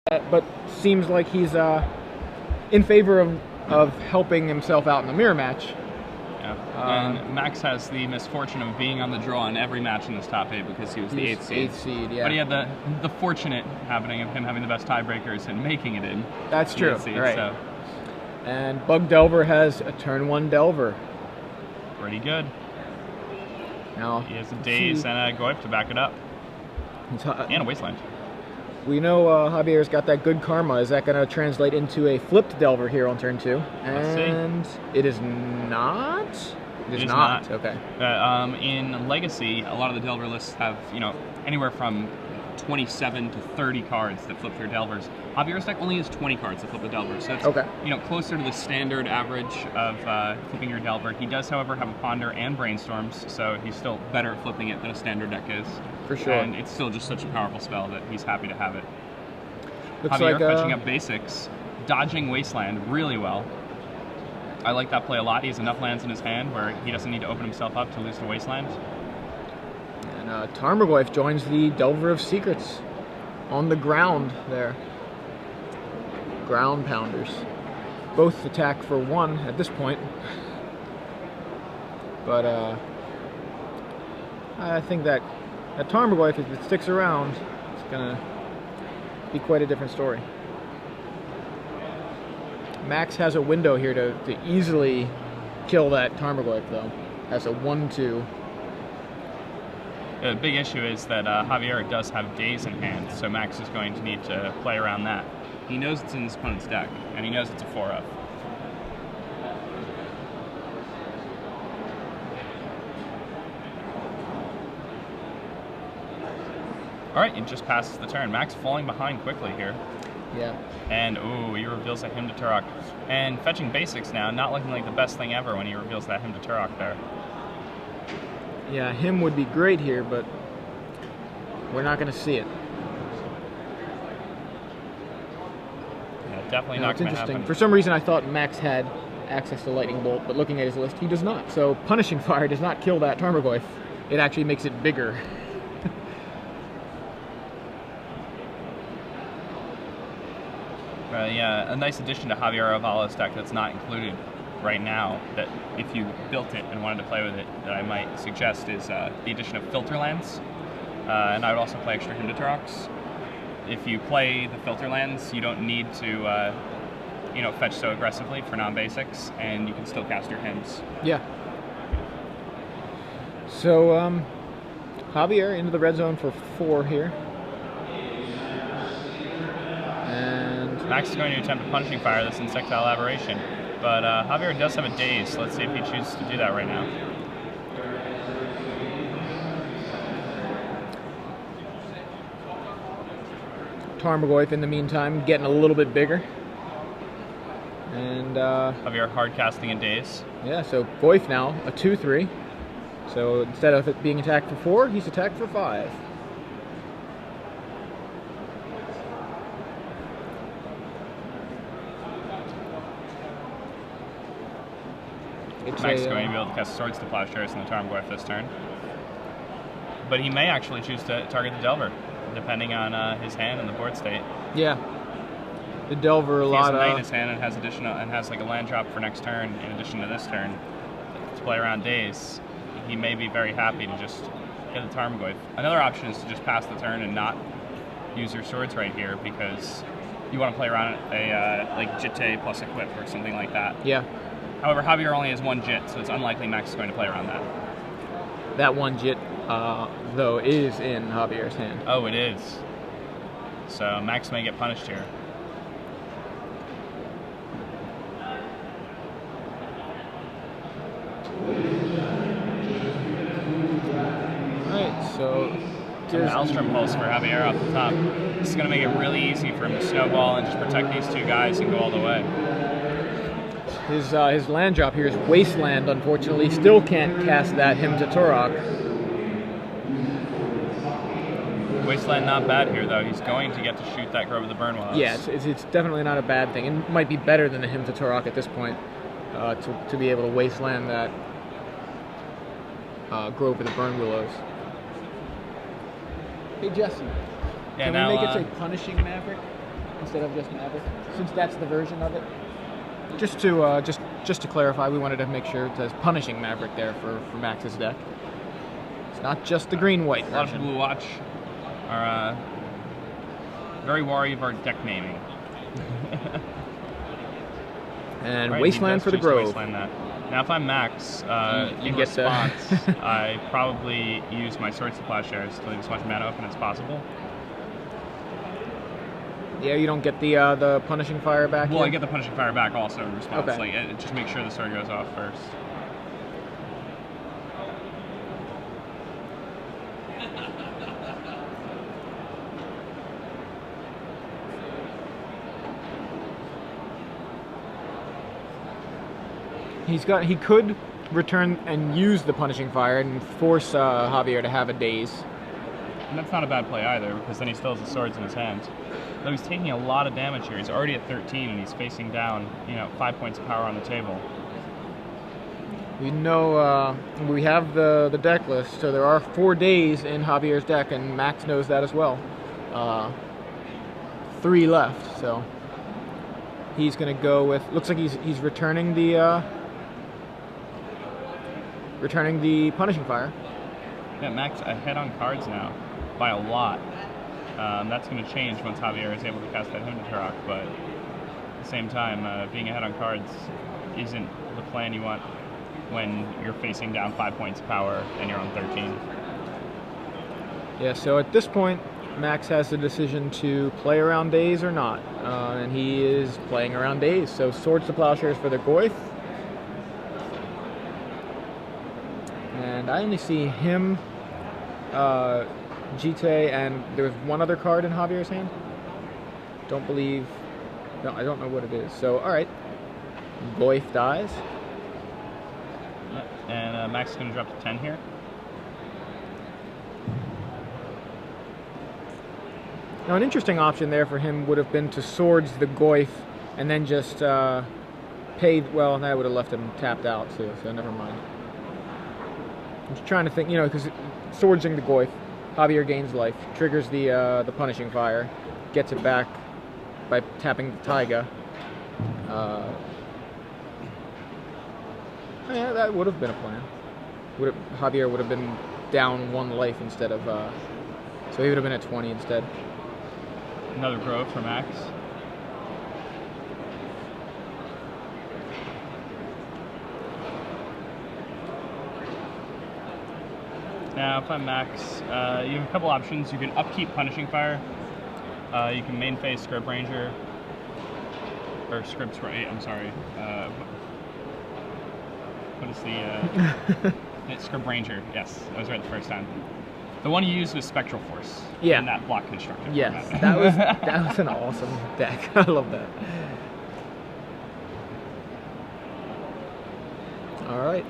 but seems like he's in favor of helping himself out in the mirror match. And Max has the misfortune of being on the draw in every match in this top 8 because he was the 8th seed. 8th seed, yeah. But he had the fortunate happening of him having the best tiebreakers and making it in. That's true. Seed, right. So. And Bug Delver has a turn 1 Delver. Pretty good. Now he has a Daze and a Goip to back it up. And a Wasteland. We know Javier's got that good karma. Is that going to translate into a flipped Delver here on turn 2? And it is not. It is not. Okay. In Legacy, a lot of the Delver lists have, anywhere from 27 to 30 cards that flip their Delvers. Javier's deck only has 20 cards that flip the Delver, so it's closer to the standard average of flipping your Delver. He does, however, have a Ponder and Brainstorms, so he's still better at flipping it than a standard deck is. For sure. And it's still just such a powerful spell that he's happy to have it. Looks Javier fetching up basics, dodging Wasteland really well. I like that play a lot. He has enough lands in his hand where he doesn't need to open himself up to lose to Wasteland. And Tarmogoyf joins the Delver of Secrets on the ground there. Ground Pounders. Both attack for 1 at this point. But I think that Tarmogoyf, if it sticks around, it's going to be quite a different story. Max has a window here to easily kill that Tarmogoyf, though. Has a 1-2. The big issue is that Javier does have Daze in hand, so Max is going to need to play around that. He knows it's in his opponent's deck, and he knows it's a 4-up. Alright, it just passes the turn. Max falling behind quickly here. Yeah. And, ooh, he reveals a Hymn to Turok. And fetching basics now, not looking like the best thing ever when he reveals that Hymn to Turok there. Yeah, him would be great here, but we're not going to see it. Yeah, definitely not going to happen. For some reason, I thought Max had access to Lightning Bolt, but looking at his list, he does not. So Punishing Fire does not kill that Tarmogoyf. It actually makes it bigger. Yeah, a nice addition to Javier Arevalo's deck that's not included right now, that if you built it and wanted to play with it, that I might suggest is the addition of Filter Lands. And I would also play extra Hymn to Turoks. If you play the Filter Lands, you don't need to fetch so aggressively for non-basics, and you can still cast your hymns. Yeah. So, Javier into the red zone for 4 here. And Max is going to attempt a Punishing Fire this Insectile Aberration, but Javier does have a Daze. Let's see if he chooses to do that right now. Tarmogoyf, in the meantime, getting a little bit bigger. And Javier hard casting a Daze. Yeah, so Goyf now, a 2/3. So instead of it being attacked for 4, he's attacked for 5. Max is going to be able to cast Swords to Plowshares in the Tarmogoyf this turn. But he may actually choose to target the Delver, depending on his hand and the board state. Yeah. The Delver, he has a Knight in his hand and has additional like a land drop for next turn in addition to this turn to play around Daze. He may be very happy to just get the Tarmogoyf. Another option is to just pass the turn and not use your swords right here because you want to play around a like Jitte plus Equip or something like that. Yeah. However, Javier only has 1 Jit, so it's unlikely Max is going to play around that. That 1 Jit, though, is in Javier's hand. Oh, it is. So Max may get punished here. Alright, so An Maelstrom Pulse for Javier off the top. This is going to make it really easy for him to snowball and just protect these 2 guys and go all the way. His land drop here is Wasteland, unfortunately. Still can't cast that Hymn to Turok. Wasteland not bad here, though. He's going to get to shoot that Grove of the Burnwillows. Yeah, it's definitely not a bad thing. It might be better than the Hymn to Turok at this point to be able to Wasteland that Grove of the Burnwillows. Hey, Jesse, can we make it say Punishing Maverick instead of just Maverick, since that's the version of it. Just to clarify, we wanted to make sure it says Punishing Maverick there for Max's deck. It's not just the green-white version. A lot of people who watch are very wary of our deck naming. And right, Wasteland for the Grove. Wasteland that. Now, if I'm Max, in response, I probably use my Swords to Plowshares to leave as much mana open as possible. Yeah, you don't get the Punishing Fire back. Well, here? I get the Punishing Fire back also in response. Okay. Like, just make sure the sword goes off first. He could return and use the Punishing Fire and force Javier to have a daze. And that's not a bad play either, because then he still has the swords in his hand. Though he's taking a lot of damage here. He's already at 13, and he's facing down, 5 points of power on the table. We know we have the deck list, so there are 4 days in Javier's deck, and Max knows that as well. 3 left, so he's gonna go with. Looks like he's returning the Punishing Fire. Yeah, Max ahead on cards now by a lot. That's going to change once Javier is able to cast that Hymn to Turok, but at the same time, being ahead on cards isn't the plan you want when you're facing down 5 points of power and you're on 13. Yeah, so at this point, Max has the decision to play around days or not, and he is playing around days. So Swords to Plowshares for the Goyf. And I only see him, Jite, and there was one other card in Javier's hand. I don't know what it is. So, alright. Goyf dies. And Max is going to drop to 10 here. Now, an interesting option there for him would have been to Swords the Goyf and then just pay. Well, that would have left him tapped out too, so never mind. I'm just trying to think, because Swordsing the Goyf, Javier gains life, triggers the Punishing Fire, gets it back by tapping the Taiga. Yeah, that would have been a plan. Javier would have been down 1 life instead of, so he would have been at 20 instead. Another Grove for Max. Now, if I'm Max, you have a couple options. You can upkeep Punishing Fire. You can main phase Scrib Ranger. Or Scrib Spray, I'm sorry. What is the... it's Scrib Ranger, yes. I was right the first time. The one you used was Spectral Force. Yeah. In that block constructor. Yes, that was an awesome deck. I love that. Alright,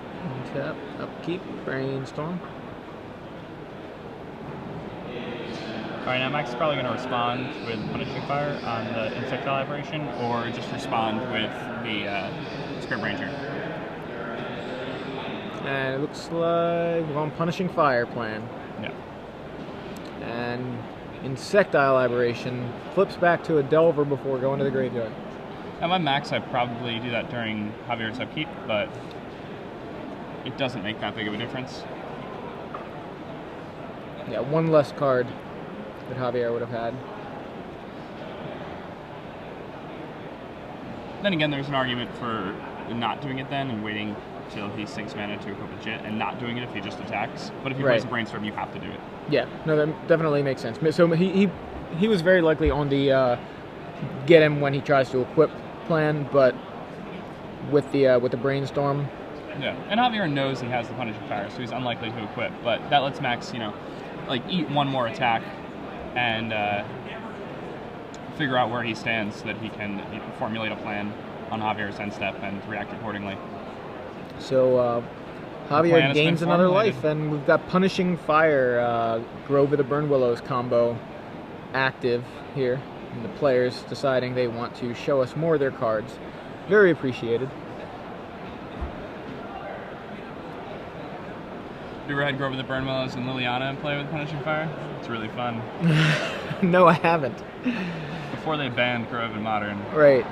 tap, upkeep, Brainstorm. Alright, now Max is probably going to respond with Punishing Fire on the Insectile Aberration, or just respond with the Scrib Ranger. And it looks like we're on Punishing Fire plan. Yeah. And Insectile Aberration flips back to a Delver before going to the graveyard. Now, my Max, I'd probably do that during Javier's upkeep, but it doesn't make that big of a difference. Yeah, 1 less card that Javier would have had. Then again, there's an argument for not doing it then and waiting till he sinks mana to equip a Jit and not doing it if he just attacks. But if you plays a Brainstorm, you have to do it. Yeah, no, that definitely makes sense. So he was very likely on the get him when he tries to equip plan, but with the Brainstorm. Yeah, and Javier knows he has the Punishing Fire, so he's unlikely to equip. But that lets Max, eat 1 more attack and figure out where he stands so that he can formulate a plan on Javier's end step and react accordingly. So Javier gains another life, and we've got Punishing Fire, Grove of the Burn Willows combo active here. And the players deciding they want to show us more of their cards. Very appreciated. You ever had Grove of the Burn Willows and Liliana and play with Punishing Fire? It's really fun. No, I haven't. before they banned Grove and Modern. Right.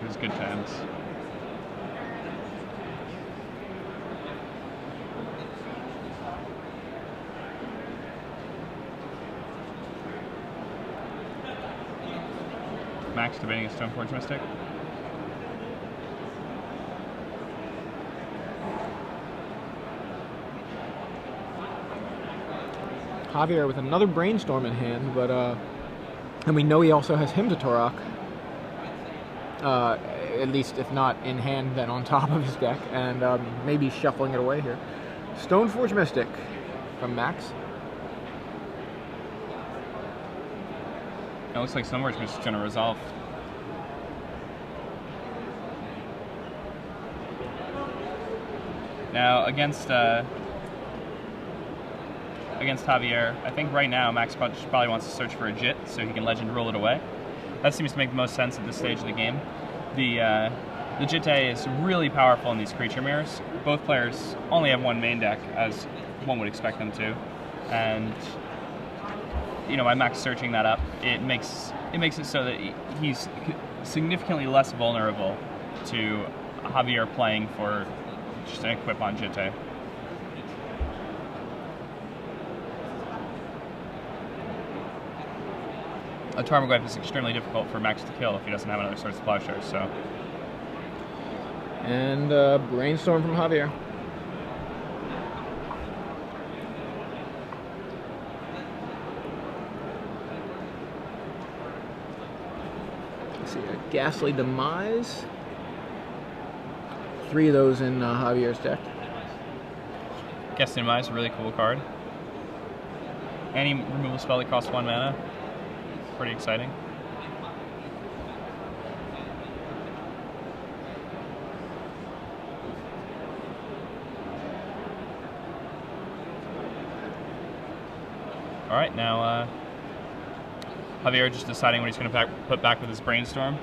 It was good times. Max debating a Stoneforge Mystic. Javier with another Brainstorm in hand, but and we know he also has him to Torok. At least if not in hand, then on top of his deck, and maybe shuffling it away here. Stoneforge Mystic from Max. It looks like Stoneforge Mystic's going to resolve. Now against Javier, I think right now Max probably wants to search for a Jit so he can Legend Rule it away. That seems to make the most sense at this stage of the game. The Jitte is really powerful in these creature mirrors. Both players only have one main deck, as one would expect them to, and you know, by Max searching that up, it makes it so that he's significantly less vulnerable to Javier playing for just an equip on Jitte. A Tarmogoyf is extremely difficult for Max to kill if he doesn't have another Swords to Plowshare, so. And Brainstorm from Javier. Let's see, a Ghastly Demise. 3 of those in Javier's deck. Ghastly Demise, a really cool card. Any removal spell that costs 1 mana. Pretty exciting. All right, now Javier just deciding what he's going to put back with his Brainstorm.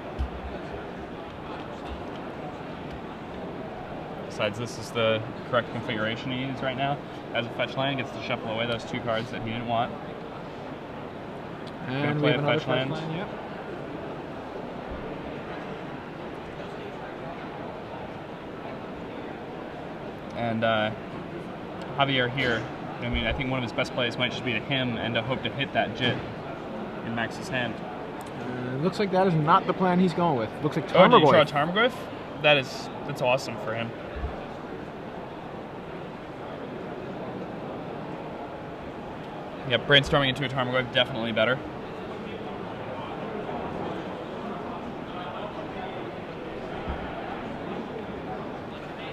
Decides this is the correct configuration he needs right now. As a fetch land, gets to shuffle away those 2 cards that he didn't want. And we have another fetch land. Yep. And Javier here, I mean, I think one of his best plays might just be to him and to hope to hit that Jit in Max's hand. Looks like that is not the plan he's going with. Looks like Tarmogoyf. Oh, did you draw Tarmogoyf? That's awesome for him. Yeah, Brainstorming into a Tarmogoyf, definitely better.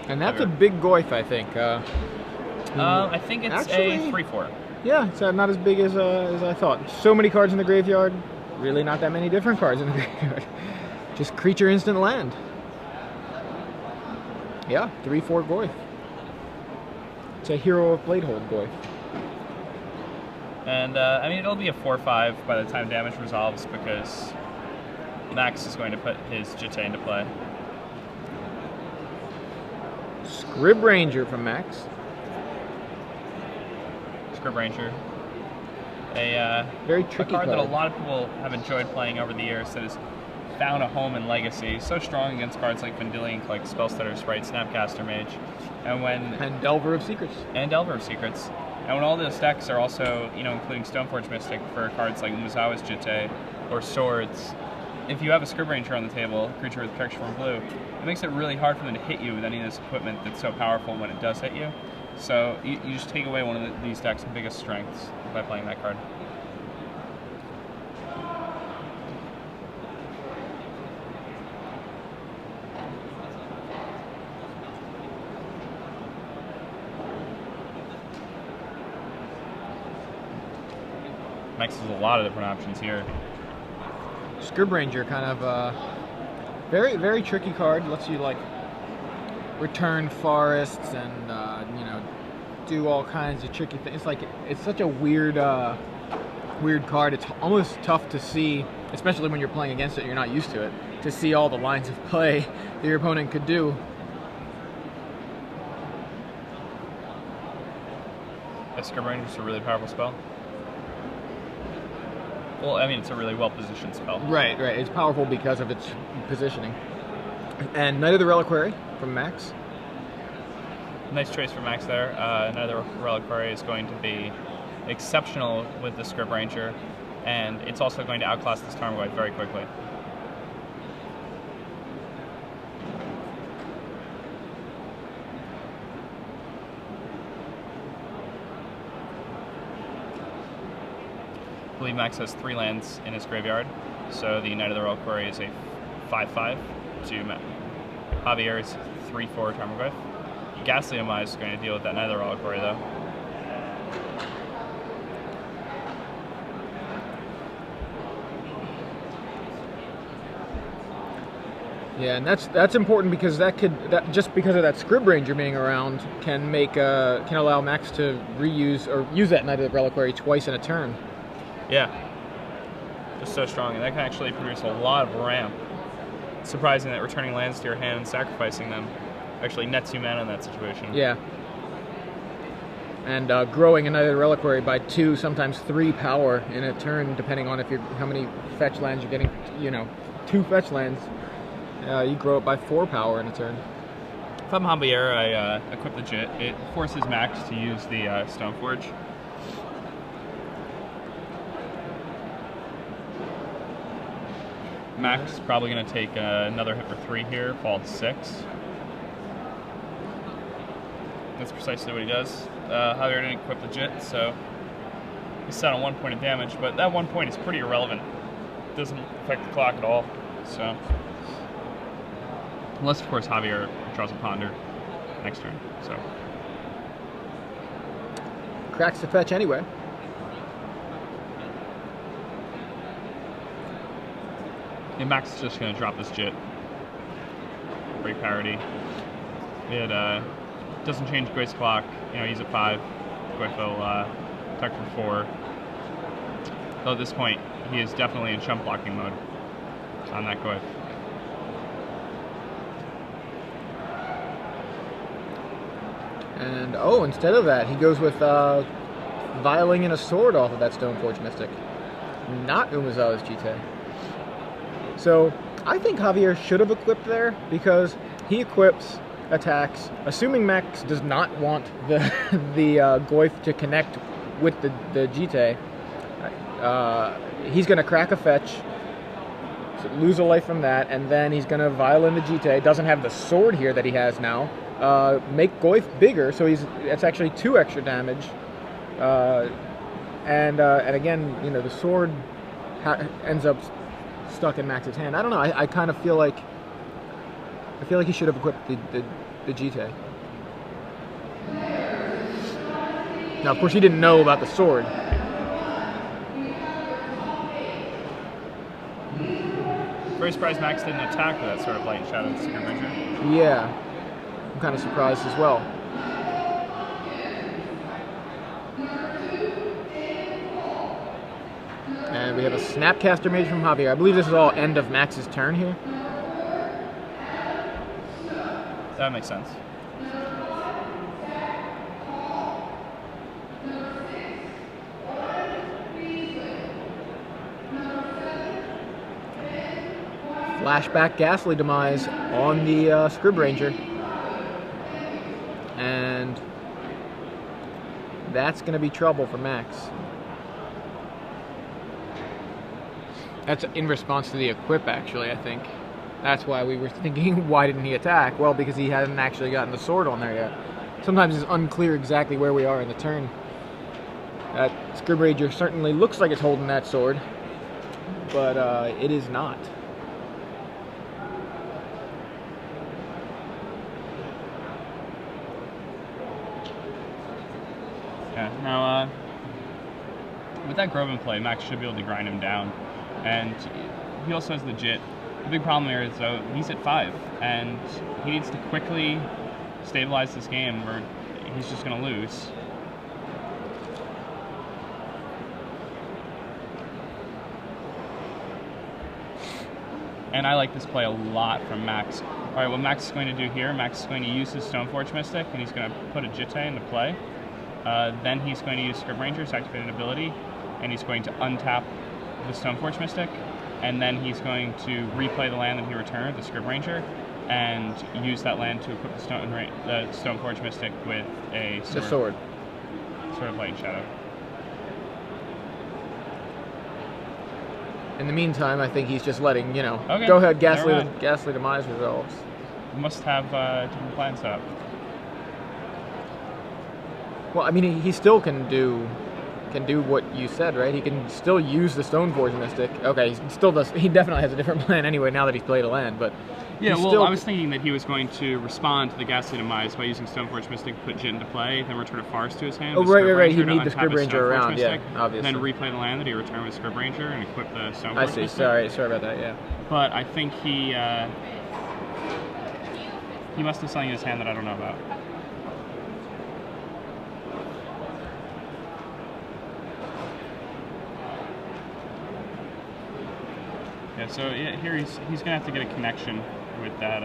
And that's a big Goyf, I think. I think it's actually a 3/4. Yeah, it's not as big as I thought. So many cards in the graveyard. Really not that many different cards in the graveyard. Just creature instant land. Yeah, 3/4 Goyf. It's a Hero of Bladehold Goyf. And, I mean, it'll be a 4/5 by the time damage resolves because Max is going to put his Jitte into play. Scrib Ranger from Max. Scrib Ranger. A very tricky card that a lot of people have enjoyed playing over the years that has found a home in Legacy. So strong against cards like Vendilion, like Spellstutter, Sprite, Snapcaster Mage. And Delver of Secrets. And Delver of Secrets. And when all those decks are also, you know, including Stoneforge Mystic for cards like Muzawa's Jitte or Swords, if you have a Scrib Ranger on the table, a creature with protection from blue, it makes it really hard for them to hit you with any of this equipment that's so powerful when it does hit you. So you just take away one of these decks' biggest strengths by playing that card. Max has a lot of different options here. Scrib Ranger, kind of very, very tricky card. Lets you like return forests and you know, do all kinds of tricky things. It's like it's such a weird, weird card. It's almost tough to see, especially when you're playing against it. You're not used to it, to see all the lines of play that your opponent could do. Scrib Ranger is a really powerful spell. Well, I mean, it's a really well-positioned spell. Right. It's powerful because of its positioning. And Knight of the Reliquary from Max. Nice choice for Max there. Another Reliquary is going to be exceptional with the Scrib Ranger, and it's also going to outclass this Tarmogoyf very quickly. I believe Max has 3 lands in his graveyard, so the Knight of the Reliquary is a 5/5 to Javier's 3/4 Tarmogoyf. Ghastly Omai is going to deal with that Knight of the Reliquary, though. Yeah, and that's important because just because of that Scrib Ranger being around can allow Max to reuse or use that Knight of the Reliquary twice in a turn. Yeah, just so strong, and that can actually produce a lot of ramp. It's surprising that returning lands to your hand and sacrificing them actually nets you mana in that situation. Yeah. And growing a Knight of the Reliquary by 2, sometimes 3 power in a turn, depending on how many fetch lands you're getting. 2 fetch lands, you grow it by 4 power in a turn. If I'm Javier, I equip the Jit. It forces Max to use the Stoneforge. Max is probably going to take another hit for 3 here, fall to 6. That's precisely what he does. Javier didn't equip the Jit, so he's set on 1 point of damage, but that 1 point is pretty irrelevant. It doesn't affect the clock at all. So, unless of course Javier draws a Ponder next turn. So cracks the fetch anyway. And Max is just going to drop this Jit. Break parity. It doesn't change Goyf's clock. He's at 5. Goyf will attack for 4. Though at this point, he is definitely in chump blocking mode on that Goyf. And instead of that, he goes with Viling and a Sword off of that Stoneforge Mystic. Not Umezawa's GT. So I think Javier should have equipped there because he equips, attacks, assuming Max does not want the Goyf to connect with the GT. He's going to crack a fetch, lose a life from that, and then he's going to Violin the GT. Doesn't have the sword here that he has now. Make Goyf bigger, so it's actually 2 extra damage. And again, the sword ends up stuck in Max's hand. I don't know. I kind of feel like he should have equipped the GT. Now, of course, he didn't know about the sword. Very surprised Max didn't attack with that sort of light shadow Scrib Ranger. Yeah, I'm kind of surprised as well. And we have a Snapcaster Mage from Javier. I believe this is all end of Max's turn here. That makes sense. Flashback Ghastly Demise on the Scrib Ranger. And that's going to be trouble for Max. That's in response to the equip, actually, I think. That's why we were thinking, why didn't he attack? Well, because he hadn't actually gotten the sword on there yet. Sometimes it's unclear exactly where we are in the turn. That Scrib Ranger certainly looks like it's holding that sword, but it is not. Yeah, now, with that Grove in play, Max should be able to grind him down. And he also has the Jit. The big problem here is, though, he's at 5, and he needs to quickly stabilize this game, or he's just going to lose. And I like this play a lot from Max. All right, what Max is going to do here, Max is going to use his Stoneforge Mystic, and he's going to put a Jitte into play. Then he's going to use Scrib Ranger's activated ability, and he's going to untap the Stoneforge Mystic, and then he's going to replay the land that he returned, the Scrib Ranger, and use that land to equip the Stoneforge Mystic with a sword. Sword of Light and Shadow. In the meantime, I think he's just letting, you know, Okay, go ahead, Ghastly Demise results. Must have different plans set up. Well, I mean, he still can do what you said, right? He can still use the Stoneforge Mystic. Okay, he still does. He definitely has a different plan anyway now that he's played a land, but yeah. Well, I was thinking that he was going to respond to the Ghastly Demise by using Stoneforge Mystic, put Jit into play, then return a forest to his hand. Oh, right. He'd need the Scrib Ranger around, Mystic, yeah, obviously. Then replay the land that he returned with Scrib Ranger and equip the Stoneforge I see. Mystic. Sorry about that. Yeah. But I think he must have something in his hand that I don't know about. Yeah, so yeah, here he's gonna have to get a connection with that.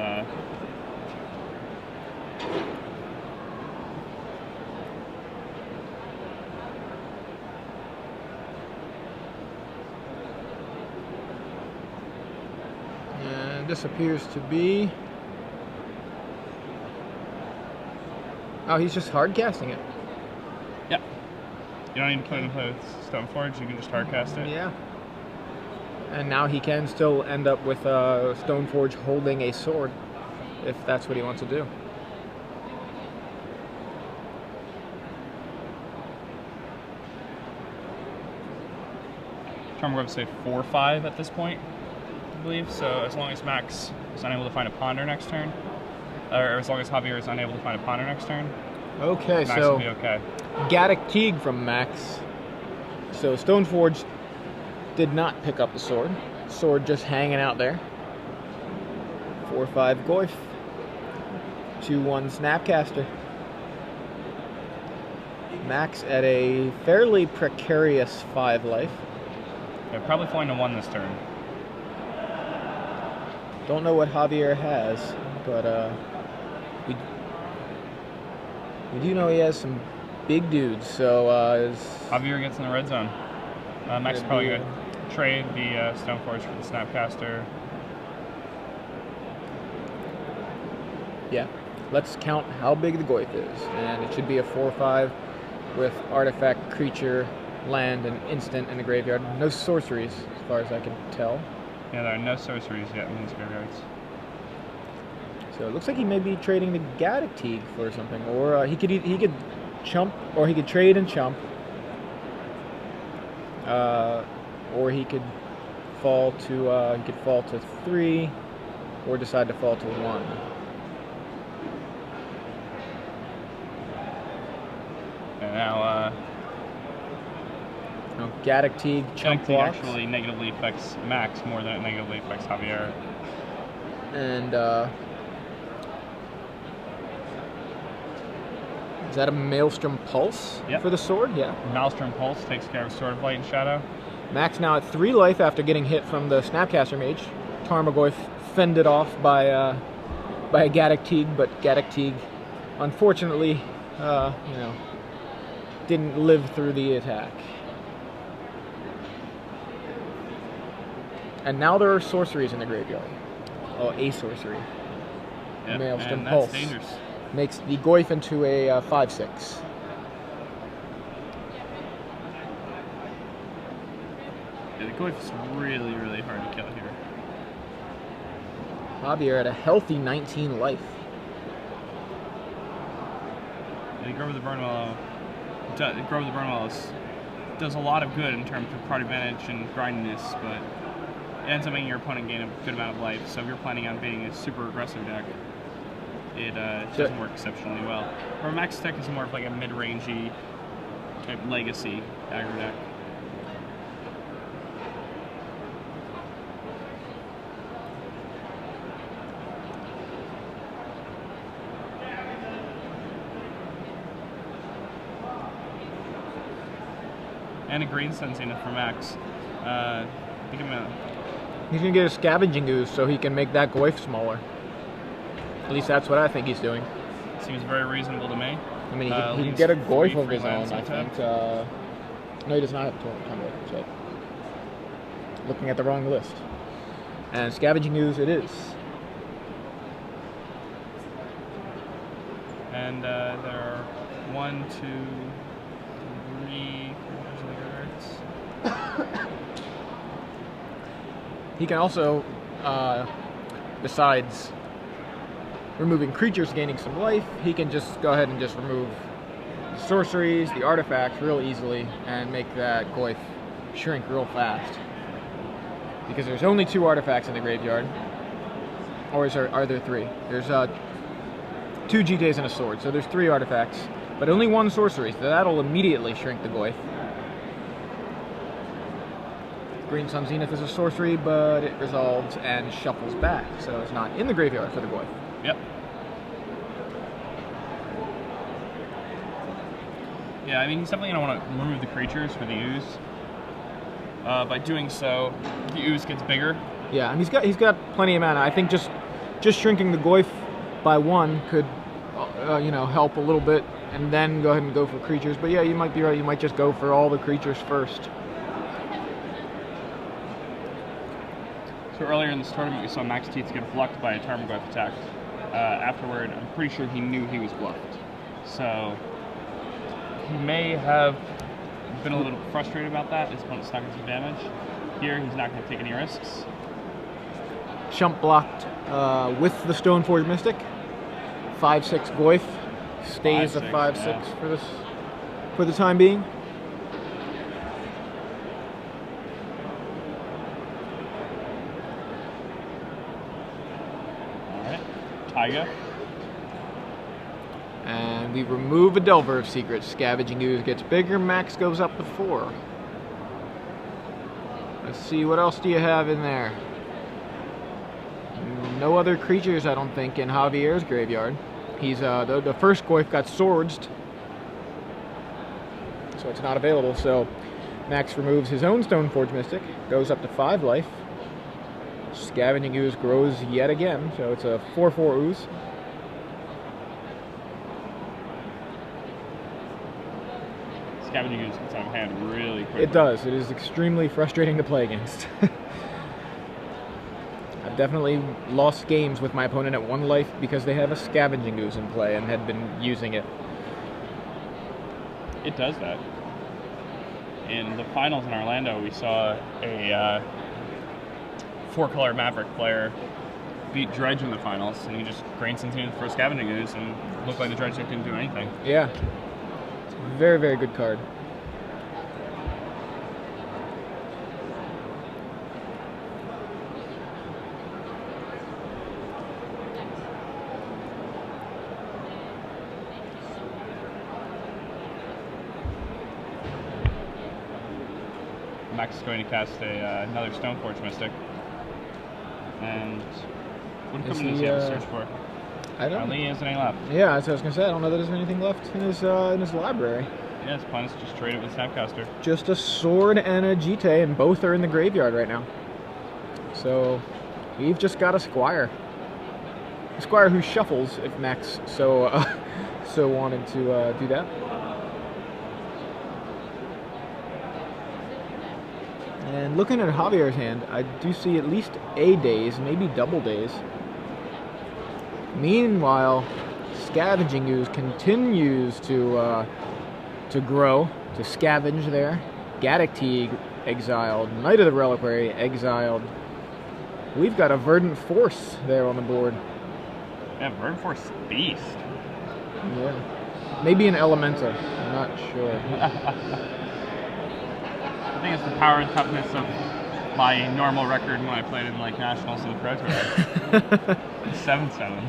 And this appears to be. Oh, he's just hard casting it. Yeah. You don't need to play with Stoneforge. You can just hard cast it. Yeah. And now he can still end up with Stoneforge holding a sword, if that's what he wants to do. I'm going to say 4/5 at this point, I believe. So as long as Max is unable to find a ponder next turn, or as long as Javier is unable to find a ponder next turn, okay, Max will be okay. Gaddock Teague from Max. So Stoneforge did not pick up the sword. Sword just hanging out there. 4/5 Goyf. 2/1 Snapcaster. Max at a fairly precarious 5 life. Yeah, probably falling to 1 this turn. Don't know what Javier has, but we do know he has some big dudes. So Javier gets in the red zone. Max is probably going to trade the Stoneforge for the Snapcaster. Yeah, let's count how big the Goyf is, and it should be a 4/5 with artifact, creature, land, and instant in the graveyard. No sorceries, as far as I can tell. Yeah, there are no sorceries yet in these graveyards. So it looks like he may be trading the Gaddock Teague for something, or he could chump, or he could trade and chump, or he could fall to 3, or decide to fall to 1. And now, Gaddock Teague chump blocks. Actually negatively affects Max more than it negatively affects Javier. And is that a Maelstrom Pulse for the sword? Yeah. Maelstrom Pulse takes care of Sword of Light and Shadow. Max now at 3 life after getting hit from the Snapcaster Mage. Tarmogoyf fended off by a Gaddock Teague, but Gaddock Teague, unfortunately, didn't live through the attack. And now there are sorceries in the graveyard. Oh, a sorcery. Yep, Maelstrom and Pulse. that's dangerous. Makes the Goyf into a 5/6. Yeah, the Goyf is really, really hard to kill here. Javier at a healthy 19 life. Yeah, the Grove of the Burnwell does a lot of good in terms of card advantage and grindiness, but it ends up making your opponent gain a good amount of life. So if you're planning on being a super aggressive deck, it doesn't work exceptionally well. Or Max deck is more of like a mid-rangey type legacy aggro deck. And a green sensing for Max. He's going to get a Scavenging Ooze so he can make that Goyf smaller. At least that's what I think he's doing. Seems very reasonable to me. I mean, he can get a Goyf of his own, I think. No, he does not have Turbo. looking at the wrong list. And Scavenging Ooze it is. And there are 1, 2, 3 cards. He can also, besides removing creatures gaining some life, he can just go ahead and just remove the sorceries, the artifacts real easily, and make that Goyf shrink real fast. Because there's only 2 artifacts in the graveyard. Or are there 3? There's 2 GTs and a sword, so there's 3 artifacts, but only 1 sorcery, so that'll immediately shrink the Goyf. Green Sun Zenith is a sorcery, but it resolves and shuffles back, so it's not in the graveyard for the Goyf. Yep. Yeah, I mean, he's definitely going to want to remove the creatures for the ooze. By doing so, the ooze gets bigger. Yeah, and he's got plenty of mana. I think just shrinking the Goyf by 1 could, help a little bit, and then go ahead and go for creatures. But yeah, you might be right. You might just go for all the creatures first. So earlier in this tournament, we saw Max Tietz get bluffed by a Tarmogoyf attack. Afterward, I'm pretty sure he knew he was bluffed. So he may have been a little frustrated about that. His opponent's not going to do damage. Here, he's not going to take any risks. Shump blocked with the Stoneforge Mystic. 5/6 Goyf stays a 5/6 yeah. for the time being. All right, Taiga. And we remove a Delver of Secrets. Scavenging Ooze gets bigger. Max goes up to 4. Let's see, what else do you have in there? No other creatures, I don't think, in Javier's graveyard. He's the first Goyf got swordsed, so it's not available. So Max removes his own Stoneforge Mystic, goes up to 5 life. Scavenging Ooze grows yet again, so it's a 4/4 Ooze. Scavenging Ooze gets out of hand really quickly. It does. It is extremely frustrating to play against. I've definitely lost games with my opponent at 1 life because they have a Scavenging Ooze in play and had been using it. It does that. In the finals in Orlando, we saw a 4-color Maverick player beat Dredge in the finals, and he just Green Sun Zenith for a Scavenging Ooze and looked like the Dredge deck didn't do anything. Yeah. It's a very, very good card. Max is going to cast another Stoneforge Mystic. And what equipment does he have to search for? I don't know. He hasn't any left. Yeah, that's what I was going to say. I don't know that there's anything left in his library. Yeah, his plan is to just trade it with Snapcaster. Just a sword and a GT, and both are in the graveyard right now. So we've just got a Squire. A Squire who shuffles if Max so wanted to do that. And looking at Javier's hand, I do see at least A days, maybe double days. Meanwhile, Scavenging Ooze continues to grow, to scavenge there. Gaddock Teague exiled, Knight of the Reliquary exiled. We've got a Verdant Force there on the board. Yeah, Verdant Force beast. Yeah, maybe an Elemental. I'm not sure. I think it's the power and toughness of my normal record when I played in like Nationals of the Pro Tour. 7-7.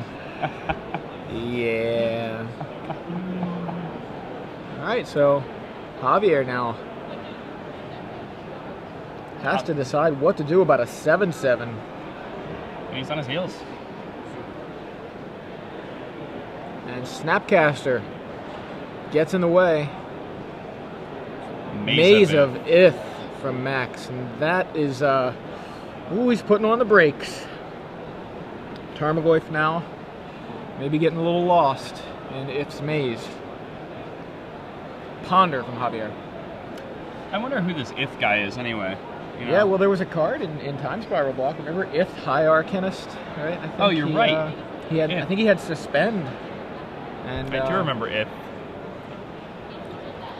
Yeah. Alright, so Javier now has to decide what to do about a 7/7. And he's on his heels. And Snapcaster gets in the way. Maze of Ith from Max, and that is he's putting on the brakes. Tarmogoyf now maybe getting a little lost in Ith's maze. Ponder from Javier. I wonder who this Ith guy is anyway. You know? Yeah, well, there was a card in Time Spiral Block. Remember, Ith High Arcanist, right? I think Oh, you're right. He had, I think he had Suspend. And I do remember it.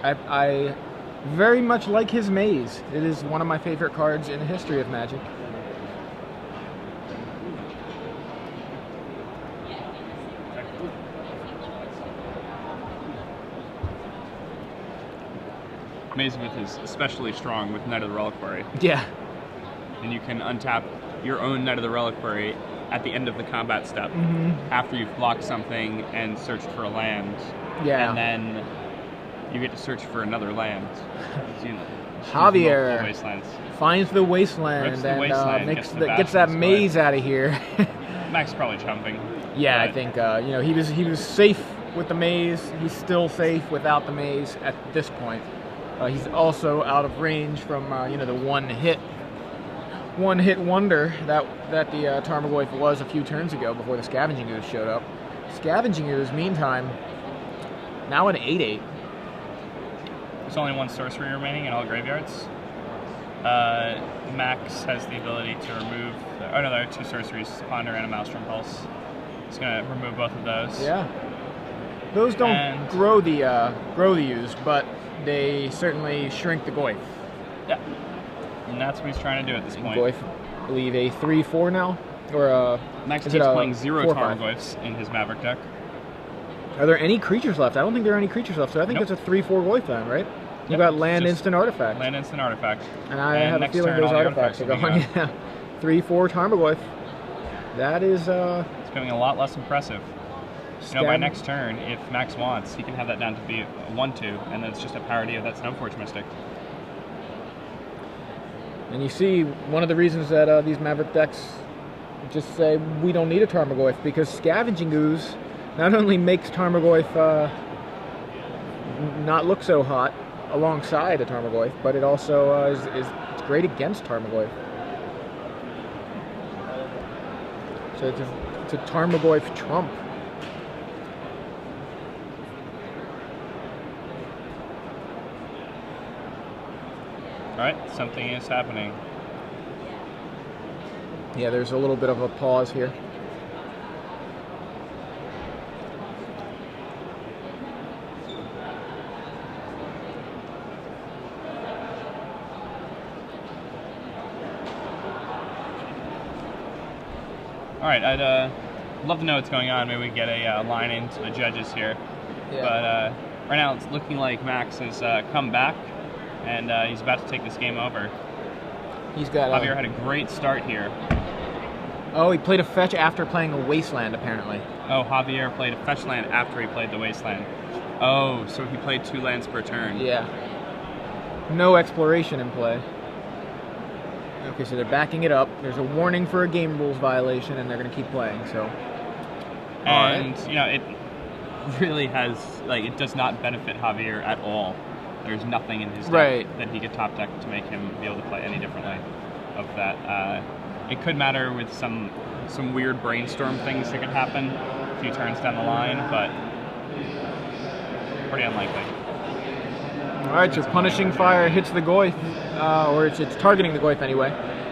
I very much like his Maze. It is one of my favorite cards in the history of Magic. Maze Myth is especially strong with Knight of the Reliquary. Yeah. And you can untap your own Knight of the Reliquary at the end of the combat step, after you've blocked something and searched for a land. Yeah. And then you get to search for another land. So Javier wastelands. finds the wasteland Rips the and wasteland, gets that Bastion maze Squad. out of here. Max is probably jumping. Yeah, I but think you know, he was safe with the maze. He's still safe without the maze at this point. He's also out of range from you know, the one hit wonder that the Tarmogoyf was a few turns ago before the Scavenging Ooze showed up. Scavenging Ooze, meantime, now an 8/8. There's only one sorcery remaining in all graveyards. Max has the ability to remove. Oh no, there are 2 sorceries: Ponder and a Maelstrom Pulse. He's gonna remove both of those. Yeah, those don't grow the ooze, but they certainly shrink the Goyf. Yeah, and that's what he's trying to do at this point. Goyf, I believe a 3/4 now, or Max is keeps it a playing 0 4/5? Tarmogoyfs in his Maverick deck. Are there any creatures left? I don't think there are any creatures left, so I think Nope. it's a 3/4 Goyf then, right? You Yep, got land, just instant, artifact. Land, instant, artifact. And I have a next feeling turn, those all the artifacts are will be going. gone. Yeah, 3/4 Tarmogoyf. That is It's becoming a lot less impressive. You know, by Scab- next turn, if Max wants, he can have that down to be a 1/2, and then it's just a parody of that Stoneforge Mystic. And you see, one of the reasons that these Maverick decks just say we don't need a Tarmogoyf, because Scavenging Ooze not only makes Tarmogoyf not look so hot alongside a Tarmogoyf, but it also it's great against Tarmogoyf. So it's a Tarmogoyf trump. Alright, something is happening. Yeah, there's a little bit of a pause here. Alright, I'd love to know what's going on. Maybe we get a line into the judges here. Yeah. But right now it's looking like Max has come back, and he's about to take this game over. He's got Javier had a great start here. Oh, he played a fetch after playing a wasteland, apparently. Oh, Javier played a fetch land after he played the wasteland. Oh, so he played 2 lands per turn. Yeah. No exploration in play. Okay, so they're backing it up. There's a warning for a game rules violation, and they're going to keep playing. So, And you know, it really has, like, it does not benefit Javier at all. There's nothing in his deck that he could top deck to make him be able to play any differently of that. It could matter with some weird brainstorm things that could happen a few turns down the line, but pretty unlikely. all right, so Punishing Fire hits the Goyf, or it's targeting the Goyf anyway,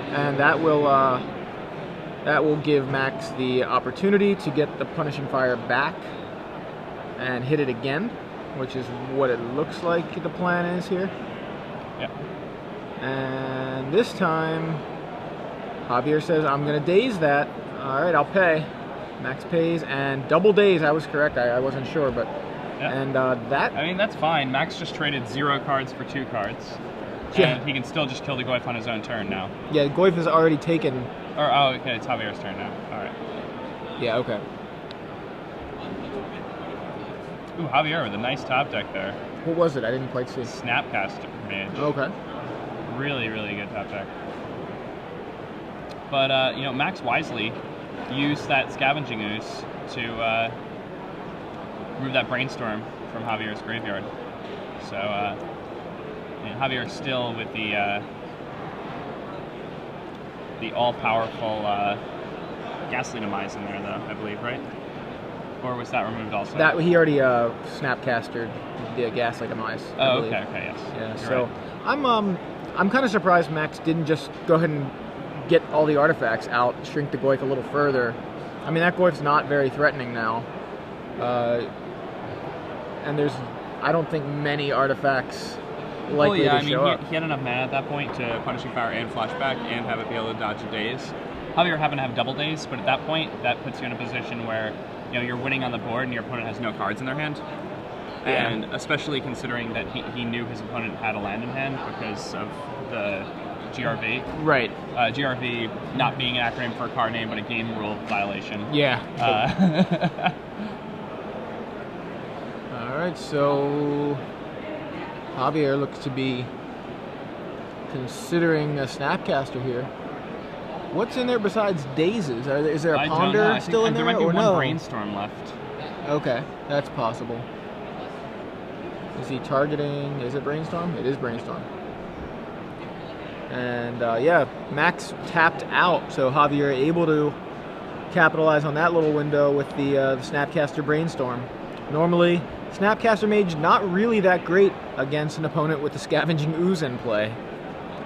and that will give Max the opportunity to get the Punishing Fire back and hit it again, which is what it looks like the plan is here. Yeah. And this time, Javier says, I'm going to daze that. All right, I'll pay. Max pays, and double daze. I was correct. I wasn't sure, but... Yeah. And that... I mean, that's fine. Max just traded 0 cards for 2 cards. Yeah. And he can still just kill the Goyf on his own turn now. Yeah, Goyf has already taken... Or, oh, okay, it's Javier's turn now. Alright. Yeah, okay. Ooh, Javier with a nice top deck there. What was it? I didn't quite see. Snapcaster Mage. Okay. Really, really good top deck. But, you know, Max wisely used that Scavenging Ooze to remove that Brainstorm from Javier's graveyard. So, you know, Javier still with the all-powerful Ghastly Demise in there, though, I believe, right? Or was that removed also? That he already Snapcastered the Ghastly Demise. Oh, okay, yes. Yeah, You're so right. I'm kind of surprised Max didn't just go ahead and get all the artifacts out, shrink the Goyf a little further. I mean, that Goyf's not very threatening now. And I don't think many artifacts likely to show up. He had enough mana at that point to Punishing Fire and Flashback and have it be able to dodge a daze. Javier happened to have double daze, but at that point, that puts you in a position where you're winning on the board and your opponent has no cards in their hand. Yeah. And especially considering that he knew his opponent had a land in hand because of the GRV. Right. GRV not being an acronym for a card name, but a game rule violation. Yeah. All right, so Javier looks to be considering a Snapcaster here. What's in there besides dazes? Is there a Ponder still in there, there might be or one no? Brainstorm left. Okay, that's possible. Is he targeting? Is it Brainstorm? It is Brainstorm. And yeah, Max tapped out, so Javier able to capitalize on that little window with the Snapcaster Brainstorm. Normally, Snapcaster Mage not really that great against an opponent with the Scavenging Ooze in play.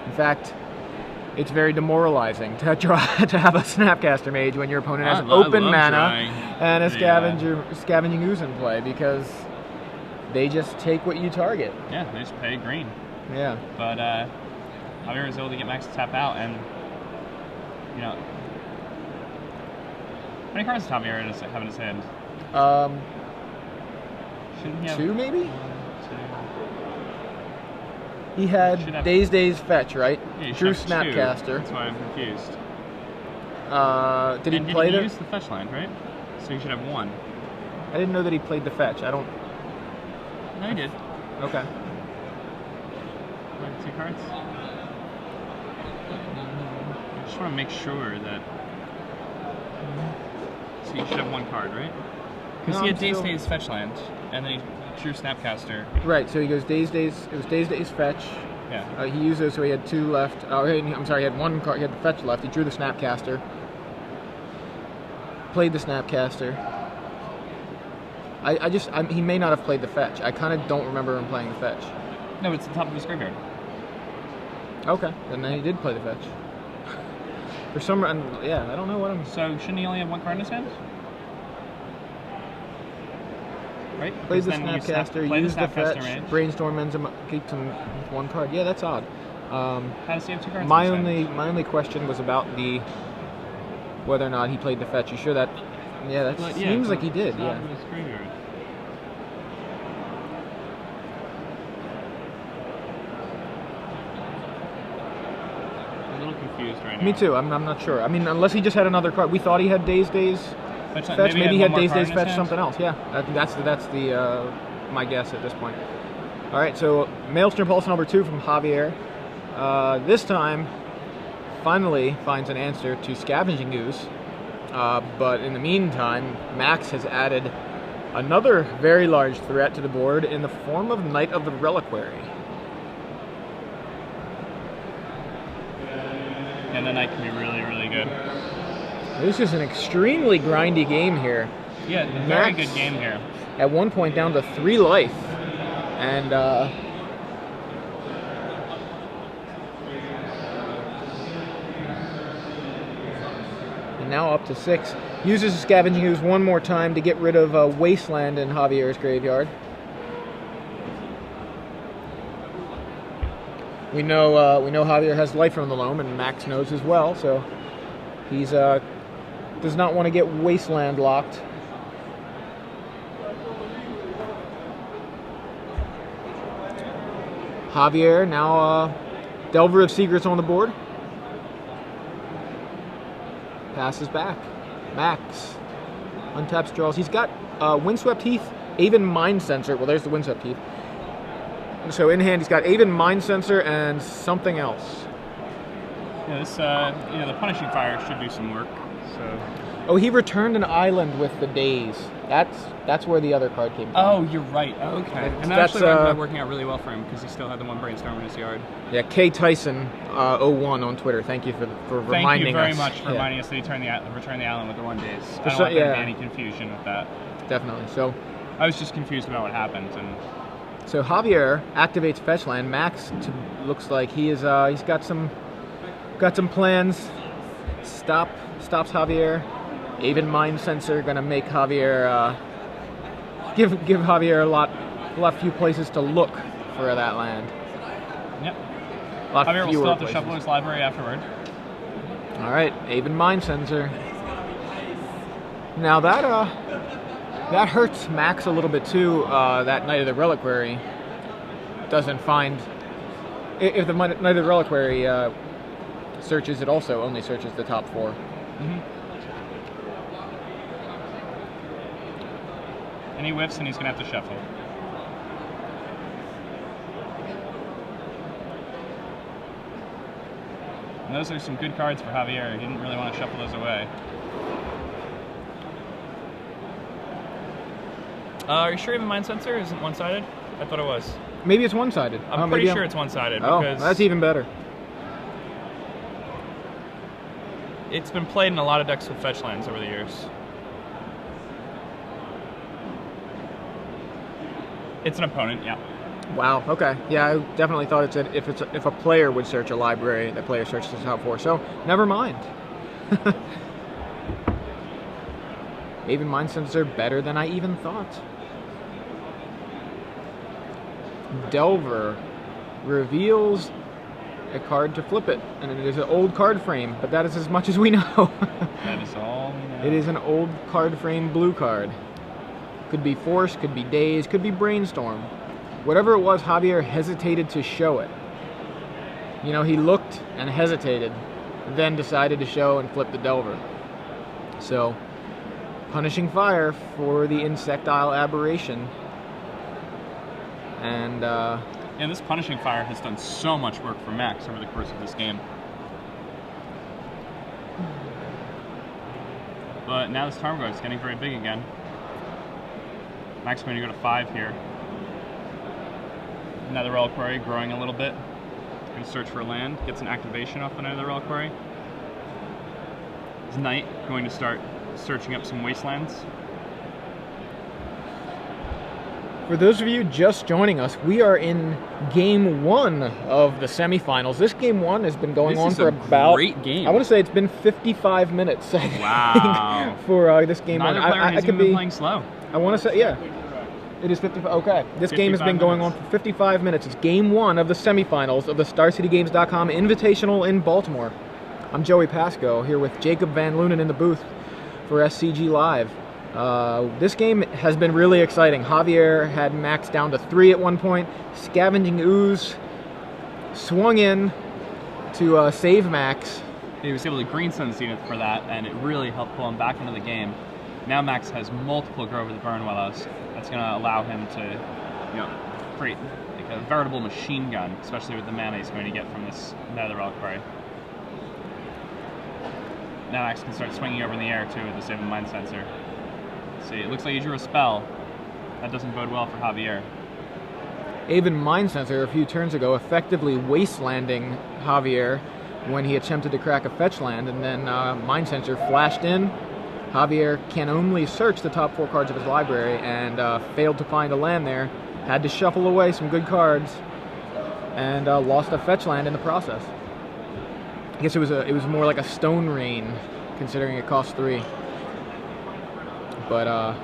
In fact, it's very demoralizing to have a Snapcaster Mage when your opponent has open mana and a Scavenging Ooze in play, because they just take what you target. Yeah, they just pay green. Yeah. But Javier was able to get Max to tap out, and how many cards does Javier have in his hand? Shouldn't he have 2 maybe? 1, 2. He had Daze Fetch, right? Yeah, Drew Snapcaster. 2. That's why I'm confused. Did he play use the fetch land, right? So he should have 1. I didn't know that he played the fetch. I don't. No, he did. Okay. 2 cards. I just want to make sure that. So you should have 1 card, right? Because he had Daze Fetch land, and then he drew Snapcaster. Right, so he goes Daze. It was Daze Fetch. Yeah. He used those, so he had 2 left. I'm sorry, he had 1 card. He had the Fetch left. He drew the Snapcaster. Played the Snapcaster. He may not have played the Fetch. I kind of don't remember him playing the Fetch. No, it's the top of his graveyard. Okay, then he did play the Fetch. For some reason, yeah, I don't know what I'm. So shouldn't he only have 1 card in his hand? Right? Plays the Snapcaster, used the Fetch, Brainstorm ends him, keeps him with 1 card. Yeah, that's odd. How does he have 2 cards? My only question was about whether or not he played the Fetch. You sure that? Yeah, that seems like he did. Yeah. I'm a little confused right now. Me too. I'm not sure. I mean, unless he just had another card. We thought he had Daze Fetch. Maybe he had Daze Fetch something else. Yeah, that's my guess at this point. All right, so Maelstrom Pulse number 2 from Javier. This time, finally finds an answer to Scavenging Ooze. But in the meantime, Max has added another very large threat to the board in the form of Knight of the Reliquary. And the Knight can be really, really good. This is an extremely grindy game here. Yeah, very good game here. At one point down to 3 life. And now up to 6. Uses a Scavenging Ooze 1 more time to get rid of Wasteland in Javier's graveyard. We know Javier has Life from the Loam, and Max knows as well, so he's does not want to get Wasteland locked. Javier now Delver of Secrets on the board. Passes back. Max untaps, draws. He's got Windswept Heath, Aven Mind Sensor. Well, there's the Windswept Heath. So in hand, he's got Aven Mind Sensor and something else. Yeah, this the Punishing Fire should do some work. So. Oh, he returned an island with the Daze. That's where the other card came from. Oh, you're right. Okay. And that actually ended up working out really well for him because he still had the 1 Brainstorm in his yard. Yeah, K Tyson 01 on Twitter. Thank you for reminding us. Thank you very much for reminding us that he returned the island with the 1 Daze. I don't want there to be any confusion with that. Definitely. So I was just confused about what happened, and So Javier activates fetch land. Max looks like he is. He's got some plans. Stops Javier. Even mind sensor gonna make Javier give Javier a lot few places to look for that land. Yep. Javier will still have to shuffle his library afterward. All right, Even mind sensor. Now that hurts Max a little bit too. That Knight of the Reliquary doesn't find. If the Knight of the Reliquary searches, it also only searches the top 4. And he whiffs, and he's going to have to shuffle. And those are some good cards for Javier. He didn't really want to shuffle those away. Are you sure Even mind sensor isn't one-sided? I thought it was. Maybe it's one-sided. I'm pretty sure it's one-sided. Oh, because that's even better. It's been played in a lot of decks with fetch lands over the years. It's an opponent, yeah. Wow. Okay. Yeah, I definitely thought it said if a player would search a library, the player searches the top 4. So never mind. Even mind sensor better than I even thought. Delver reveals a card to flip it, and it is an old card frame, but that is as much as we know. That is all we know. It is an old card frame blue card. Could be Force, could be Daze, could be Brainstorm. Whatever it was, Javier hesitated to show it. You know, he looked and hesitated, then decided to show and flip the Delver. So, punishing fire for the Insectile Aberration. And this punishing fire has done so much work for Max over the course of this game. But now this Tarmogoyf is getting very big again. Max is going to go to 5 here. Another Reliquary growing a little bit. Going to search for a land. Gets an activation off another Reliquary. His Knight going to start searching up some wastelands. For those of you just joining us, we are in Game 1 of the semifinals. This Game 1 has been going on for about... great game. I want to say it's been 55 minutes, I think, wow. for this Game 1. Neither player has even been playing slow. I want to say, yeah. It is 55. Okay. This game has been going on for 55 minutes. It's Game 1 of the semifinals of the StarCityGames.com Invitational in Baltimore. I'm Joey Pasco, here with Jacob Van Lunen in the booth for SCG Live. This game has been really exciting. Javier had Max down to 3 at one point. Scavenging Ooze swung in to save Max. He was able to green sunseed it for that, and it really helped pull him back into the game. Now Max has multiple Grow Over the Burn Willows. That's going to allow him to, create like a veritable machine gun, especially with the mana he's going to get from this Nether Reliquary. Now Max can start swinging over in the air too with this Even mind sensor. See, it looks like he drew a spell. That doesn't bode well for Javier. Even mind sensor a few turns ago effectively wastelanding Javier when he attempted to crack a fetch land, and then mind sensor flashed in. Javier can only search the top 4 cards of his library and failed to find a land there. Had to shuffle away some good cards and lost a fetch land in the process. I guess it was more like a Stone Rain, considering it cost 3. But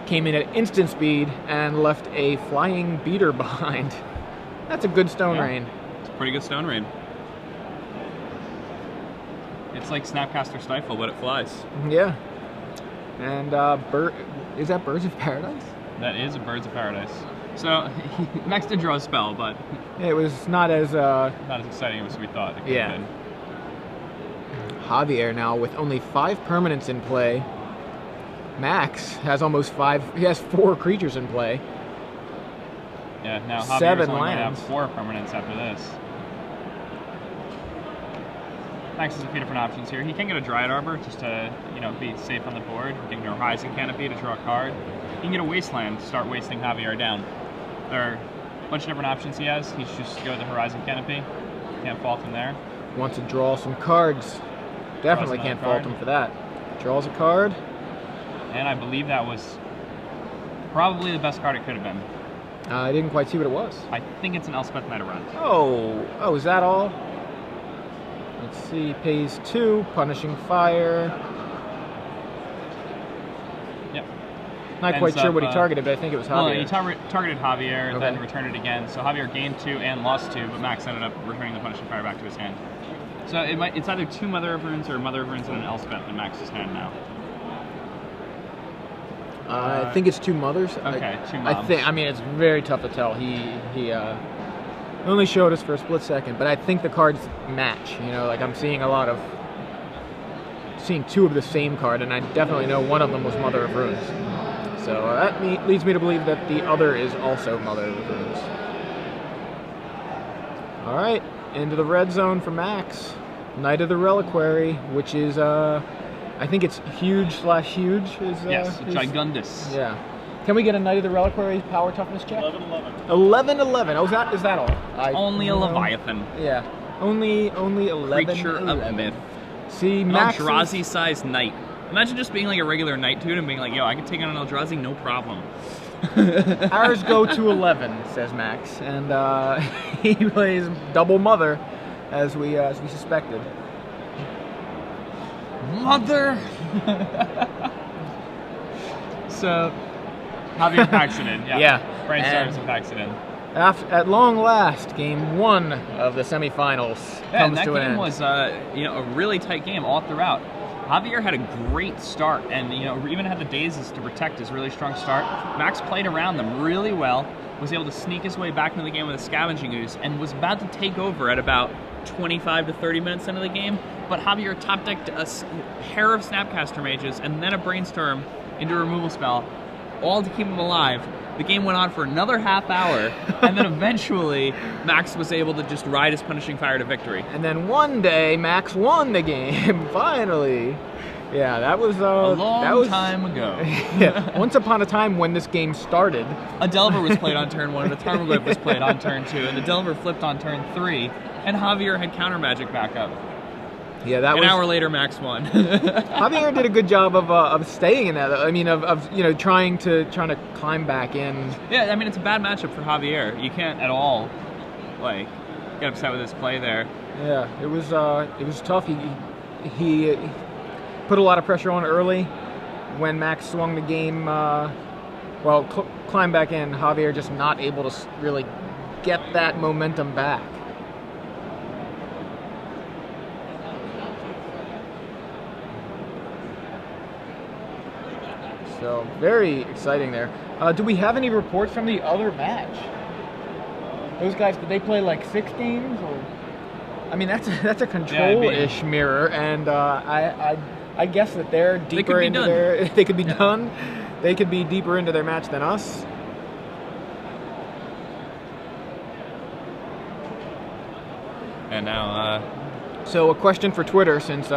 came in at instant speed and left a flying beater behind. That's a good Stone Rain. It's a pretty good Stone Rain. It's like Snapcaster Stifle, but it flies. Yeah. And is that Birds of Paradise? That is a Birds of Paradise. So Max did draw a spell, but it was not as exciting as we thought it could have been. Javier now with only 5 permanents in play. Max has almost 5. He has 4 creatures in play. Yeah, now Javier's 7 only going to lands. have 4 permanents after this. Max has a few different options here. He can get a Dryad Arbor just to, be safe on the board. He can get a Horizon Canopy to draw a card. He can get a Wasteland to start wasting Javier down. There are a bunch of different options he has. He should just go with the Horizon Canopy. Can't fault him there. Wants to draw some cards. Definitely can't fault him for that. Draws a card. And I believe that was probably the best card it could have been. I didn't quite see what it was. I think it's an Elspeth Knight of Runs. Oh, is that all? Let's see, pays 2, punishing fire. Yep. Not quite sure what he targeted, but I think it was Javier. Well, he targeted Javier, Okay. then returned it again. So Javier gained 2 and lost 2, but Max ended up returning the punishing fire back to his hand. So it's either 2 Mother of Runes or Mother of Runes and an Elspeth in Max's hand now. I think it's 2 mothers. Okay, 2 moms. I mean, it's very tough to tell. He only showed us for a split second, but I think the cards match. You know, like I'm seeing 2 of the same card, and I definitely know one of them was Mother of Runes. So that leads me to believe that the other is also Mother of Runes. All right, into the red zone for Max. Knight of the Reliquary, which is I think it's huge/huge. Yes, Gigundus. Yeah. Can we get a Knight of the Reliquary power toughness check? 11-11. 11-11. Oh, is that all? Only a Leviathan. Yeah. Only 11. Creature of myth. See, An Max. Eldrazi-sized knight. Imagine just being like a regular knight dude and being like, yo, I can take on an Eldrazi, no problem. Ours go to 11, says Max, and he plays double Mother, as we suspected. Mother! So, Javier packs it in, yeah. Yeah. Brainstorms and packs it in. At long last, game 1 of the semifinals comes to an end. That game was a really tight game all throughout. Javier had a great start, and even had the dazes to protect his really strong start. Max played around them really well, was able to sneak his way back into the game with a Scavenging Ooze, and was about to take over at about 25 to 30 minutes into the game. But Javier top decked a pair of Snapcaster Mages and then a Brainstorm into a removal spell, all to keep him alive. The game went on for another half hour, and then eventually Max was able to just ride his punishing fire to victory. And then one day, Max won the game, finally. Yeah, that was a long time ago. Yeah, once upon a time when this game started. A Delver was played on turn 1, and a Tarmogoyf was played on turn 2, and the Delver flipped on turn 3, and Javier had counter magic backup. Yeah, that An hour later, Max won. Javier did a good job of staying in that. I mean, of trying to climb back in. Yeah, I mean, it's a bad matchup for Javier. You can't at all get upset with his play there. Yeah, it was tough. He put a lot of pressure on early. When Max swung the game, climb back in. Javier just not able to really get that momentum back. So very exciting there. Do we have any reports from the other match? Those guys, did they play like 6 games? Or I mean, that's a control-ish mirror, and I guess that they're deeper into their. They could be done. They could be deeper into their match than us. And now, so a question for Twitter, since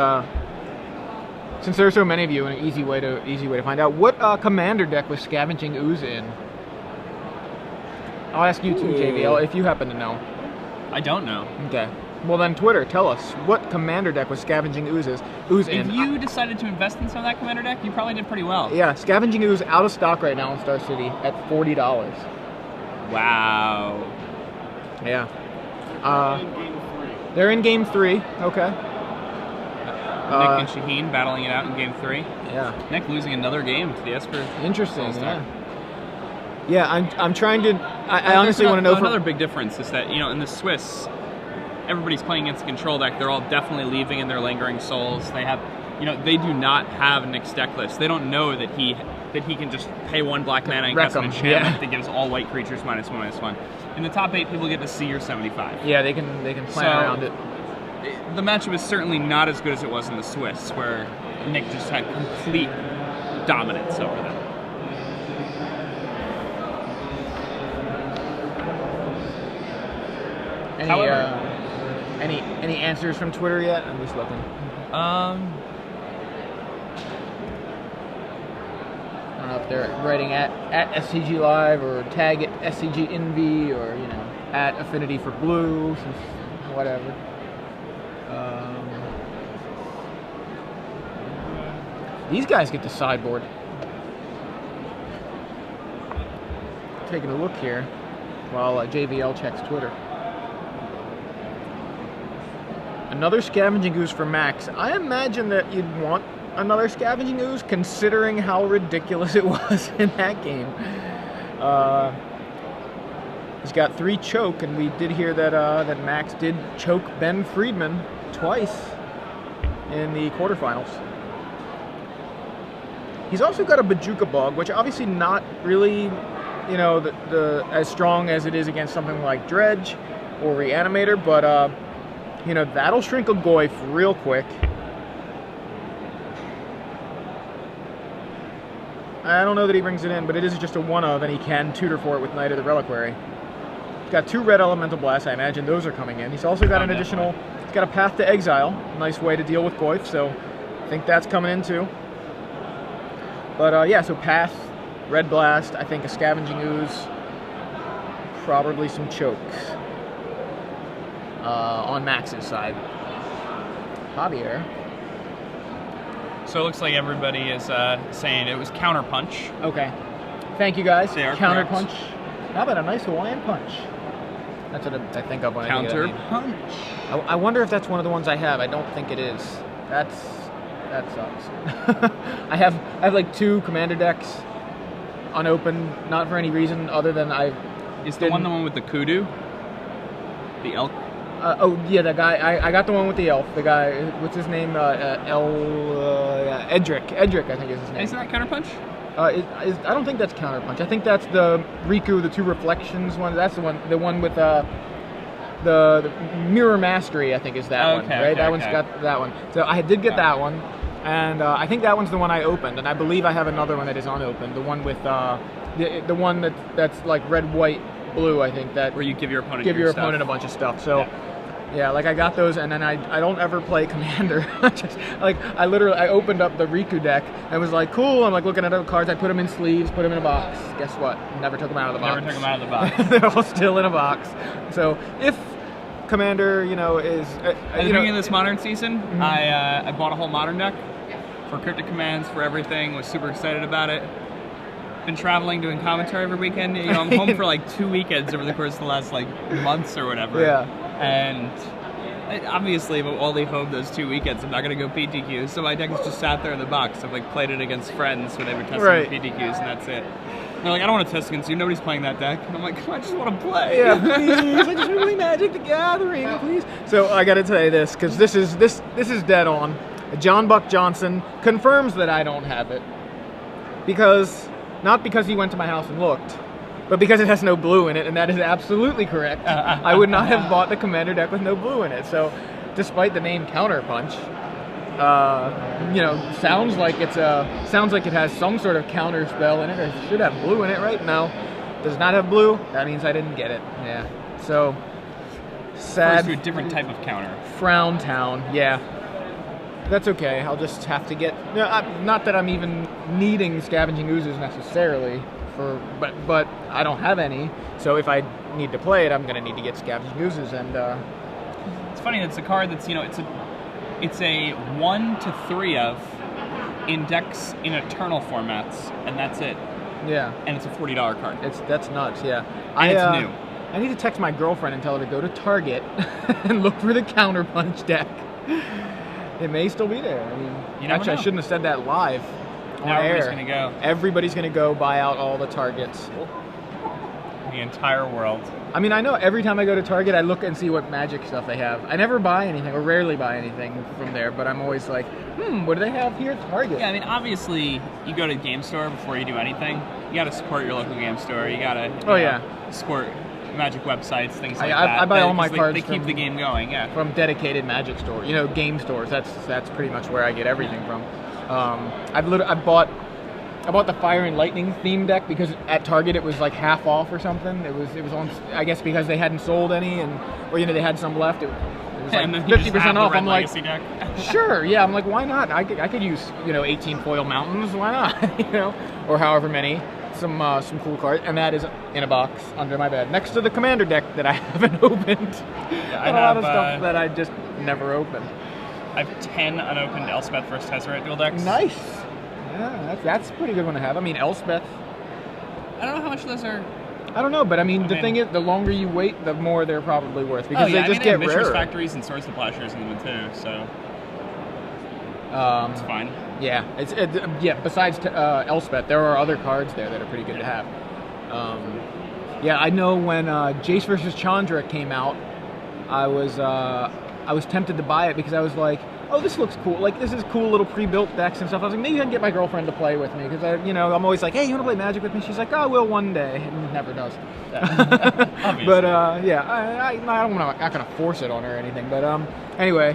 there are so many of you, an easy way to find out, what commander deck was Scavenging Ooze in? I'll ask you too, JVL, if you happen to know. I don't know. Okay. Well then, Twitter, tell us, what commander deck was Scavenging Ooze in? If you decided to invest in some of that commander deck, you probably did pretty well. Yeah, Scavenging Ooze out of stock right now in Star City at $40. Wow. Yeah. They're in game 3. Okay. Nick and Shaheen battling it out in game 3. Yeah. Nick losing another game to the Esper. Interesting. All-Star. Yeah, I'm trying to. I honestly want to know. Another big difference is that in the Swiss, everybody's playing against the control deck. They're all definitely leaving in their Lingering Souls. They have, they do not have Nick's deck list. They don't know that he can just pay 1 black mana and cast an enchantment that gives all white creatures -1/-1. In the top 8, people get to see your 75. Yeah, they can plan around it. The matchup is certainly not as good as it was in the Swiss, where Nick just had complete dominance over them. Any answers from Twitter yet? I'm just looking. I don't know if they're writing at SCG Live or tag it SCGINVI or at Affinity for Blue, whatever. These guys get to sideboard. Taking a look here. while JVL checks Twitter. Another Scavenging Ooze for Max. I imagine that you'd want another Scavenging Ooze, considering how ridiculous it was in that game. He's got 3 choke, and we did hear that that Max did choke Ben Friedman twice in the quarterfinals. He's also got a Bajuka Bug, which obviously not really, you know, the as strong as it is against something like Dredge or Reanimator, but you know, that'll shrink a Goyf real quick. I don't know that he brings it in, but it is just a one of, and he can tutor for it with Knight of the Reliquary. He's got 2 red Elemental Blasts. I imagine those are coming in. He's also got an additional, he's got a Path to Exile. Nice way to deal with Goyf, so I think that's coming in too. But yeah, so Path, Red Blast, I think a Scavenging Ooze, probably some chokes on Max's side. Javier. So it looks like everybody is saying it was Counter Punch. Okay. Thank you, guys. They are Counter correct. Punch. How about a nice Hawaiian Punch? That's what I think of when Counter I think of that name. Punch. I wonder if that's one of the ones I have. I don't think it is. That sucks. I have like 2 commander decks unopened, not for any reason other than Is the one with the kudu? The elk? Oh yeah, the guy. I got the one with the elf. The guy. What's his name? Edric. Edric, I think is his name. Isn't that Counter Punch? I don't think that's Counter Punch. I think that's the Riku, the 2 reflections one. That's the one. The one with the Mirror Mastery, I think, is that one. Right. That one's got that one. So I did get that one, and I think that one's the one I opened. And I believe I have another one that is unopened. The one with the one that's like red, white, blue. I think that where you give your opponent a bunch of stuff. So. Yeah, like I got those, and then I don't ever play Commander. I opened up the Riku deck and was like, cool. I'm like looking at the cards. I put them in sleeves, put them in a box. Guess what? Never took them out of the box. Never took them out of the box. They're all still in a box. So if Commander, you know, is at the beginning of this Modern season, I bought a whole Modern deck for Cryptic Commands, for everything. Was super excited about it. Been traveling, doing commentary every weekend. You know, I'm home for like 2 weekends over the course of the last like months or whatever. Yeah. And obviously, but only home those 2 weekends. I'm not going to go PTQ, so my deck is just sat there in the box. I've like played it against friends when they were testing the PTQs, and that's it. And they're like, I don't want to test against you. Nobody's playing that deck. And I'm like, I just want to play. Yeah, please. I just want to play Magic the Gathering, please. So I got to tell you this, because this is dead on. John Buck Johnson confirms that I don't have it, not because he went to my house and looked, but because it has no blue in it, and that is absolutely correct. I would not have bought the Commander deck with no blue in it. So, despite the name Counter Punch, you know, sounds like it has some sort of counter spell in it. It should have blue in it, right? No, does not have blue. That means I didn't get it. Yeah. So sad. To a different type of counter. Frown Town. Yeah. That's okay. I'll just have to get. Not that I'm even needing Scavenging Oozes necessarily. But I don't have any, so if I need to play it, I'm gonna need to get Scavenging Oozes, and it's funny. It's a card that's, you know, it's a 1 to 3 of in decks in Eternal formats, and that's it. Yeah. And it's a $40 card. That's nuts. Yeah. And it's new. I need to text my girlfriend and tell her to go to Target and look for the Counter Punch deck. It may still be there. I mean, actually, I shouldn't have said that live. Everybody's gonna go. Everybody's gonna go buy out all the Targets. The entire world. I mean, I know every time I go to Target, I look and see what Magic stuff they have. I never buy anything, or rarely buy anything from there, but I'm always like, what do they have here at Target? Yeah, I mean, obviously, you go to the game store before you do anything. You gotta support your local game store. You gotta support Magic websites, things like that. I buy all my cards. They keep the game going, yeah. From dedicated Magic store, you know, game stores. That's pretty much where I get everything from. I bought the Fire and Lightning theme deck because at Target it was like half off or something. It was on, I guess, because they hadn't sold any, or you know, they had some left. It was like 50% off. I'm like, deck. Sure, yeah. I'm like, why not? I could use, you know, 18 foil mountains. Why not? You know, or however many. Some cool cards, and that is in a box under my bed next to the Commander deck that I haven't opened. Yeah, I have a lot of stuff that I just never opened. I have 10 unopened Elspeth vs. Tezzeret dual decks. Nice. Yeah, that's a pretty good one to have. I mean, Elspeth. I don't know how much those are I don't know, but I mean, the thing is, the longer you wait, the more they're probably worth, because they just get they have rarer. factories and Swords to Plowshares in them too, so it's fine. Yeah, yeah. Besides Elspeth, there are other cards there that are pretty good to have. Yeah, I know when Jace versus Chandra came out, I was tempted to buy it because I was like, oh, this looks cool. Like, this is cool little pre-built decks and stuff. I was like, maybe I can get my girlfriend to play with me because I'm always like, hey, you want to play Magic with me? She's like, oh, I will one day, and never does. But yeah, I'm not gonna force it on her or anything. But anyway,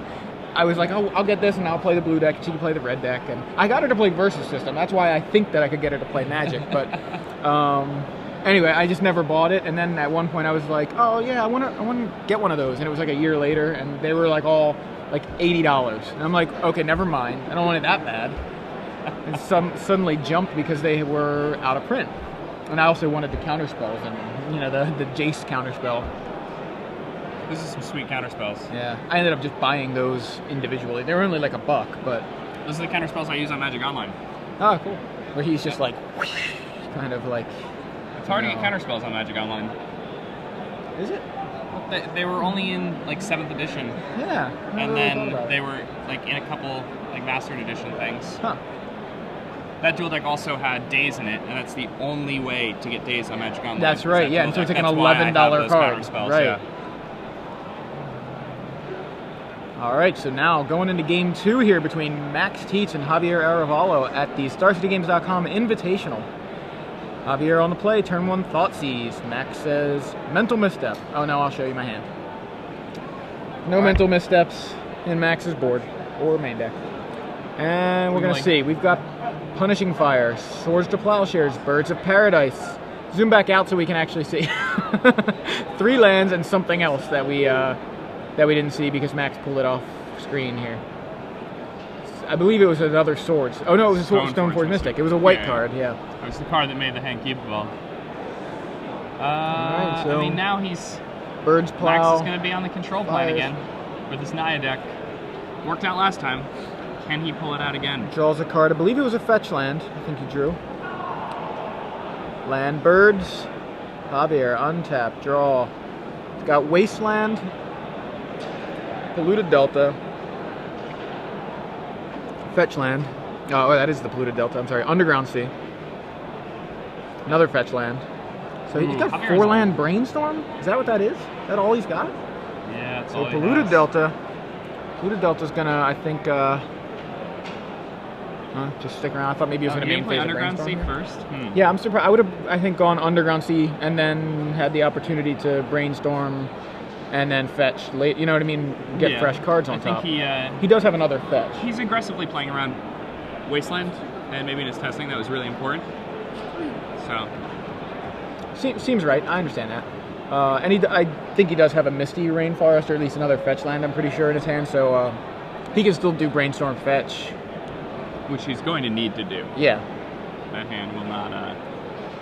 I was like, oh, I'll get this and I'll play the blue deck. She can play the red deck, and I got her to play Versus System. That's why I think that I could get her to play Magic. But anyway, I just never bought it. And then at one point, I was like, oh yeah, I want to get one of those. And it was like a year later, and they were like all like $80. And I'm like, okay, never mind. I don't want it that bad. And suddenly jumped because they were out of print. And I also wanted the counter spells and the Jace counter spell. This is some sweet counter spells. Yeah, I ended up just buying those individually. They were only like $1, but those are the counter spells I use on Magic Online. Oh, cool. Where he's just like whoosh, kind of like. It's hard to get counter spells on Magic Online. Is it? They were only in like 7th edition. Yeah. And then they were like in a couple like Mastered Edition things. Huh. That dual deck also had Days in it, and that's the only way to get Days on Magic Online. That's right, yeah. And so it's like an $11 card. Spells, right. Yeah. All right, so now going into game 2 here between Max Tietz and Javier Arevalo at the StarCityGames.com Invitational. Javier on the play, turn 1 Thoughtseize. Max says, mental misstep. Oh no, I'll show you my hand. No mental missteps in Max's board or main deck. And we're going to see. We've got Punishing Fire, Swords to Plowshares, Birds of Paradise. Zoom back out so we can actually see. 3 lands and something else that we didn't see because Max pulled it off screen here. I believe it was another Swords. Oh no, it was a Stoneforge Mystic. It was a white card, yeah. It was the card that made the hand keepable. Right, so I mean, now he's... Birds Plow. Max is going to be on the control plan again with his Naya deck. Worked out last time. Can he pull it out again? Draws a card. I believe it was a fetch land. I think he drew. Land Birds. Javier, untap, draw. It's got Wasteland. Polluted Delta. Fetch land. Oh, that is the Polluted Delta. I'm sorry. Underground Sea. Another fetch land. So he's got Javier's 4 land Brainstorm? Is that what that is? Is that all he's got? Yeah, that's so all Polluted Delta. Polluted Delta's gonna, I think, just stick around. I thought maybe it was gonna main phase of Underground Sea Brainstorm. first? Yeah, I'm surprised. I would have, I think, gone Underground Sea and then had the opportunity to Brainstorm and then fetch late. You know what I mean? Get fresh cards on top. I think he does have another fetch. He's aggressively playing around Wasteland, and maybe in his testing that was really important. So seems right. I understand that. And I think he does have a Misty Rainforest, or at least another fetch land, I'm pretty sure, in his hand. So he can still do Brainstorm fetch, which he's going to need to do. Yeah. That hand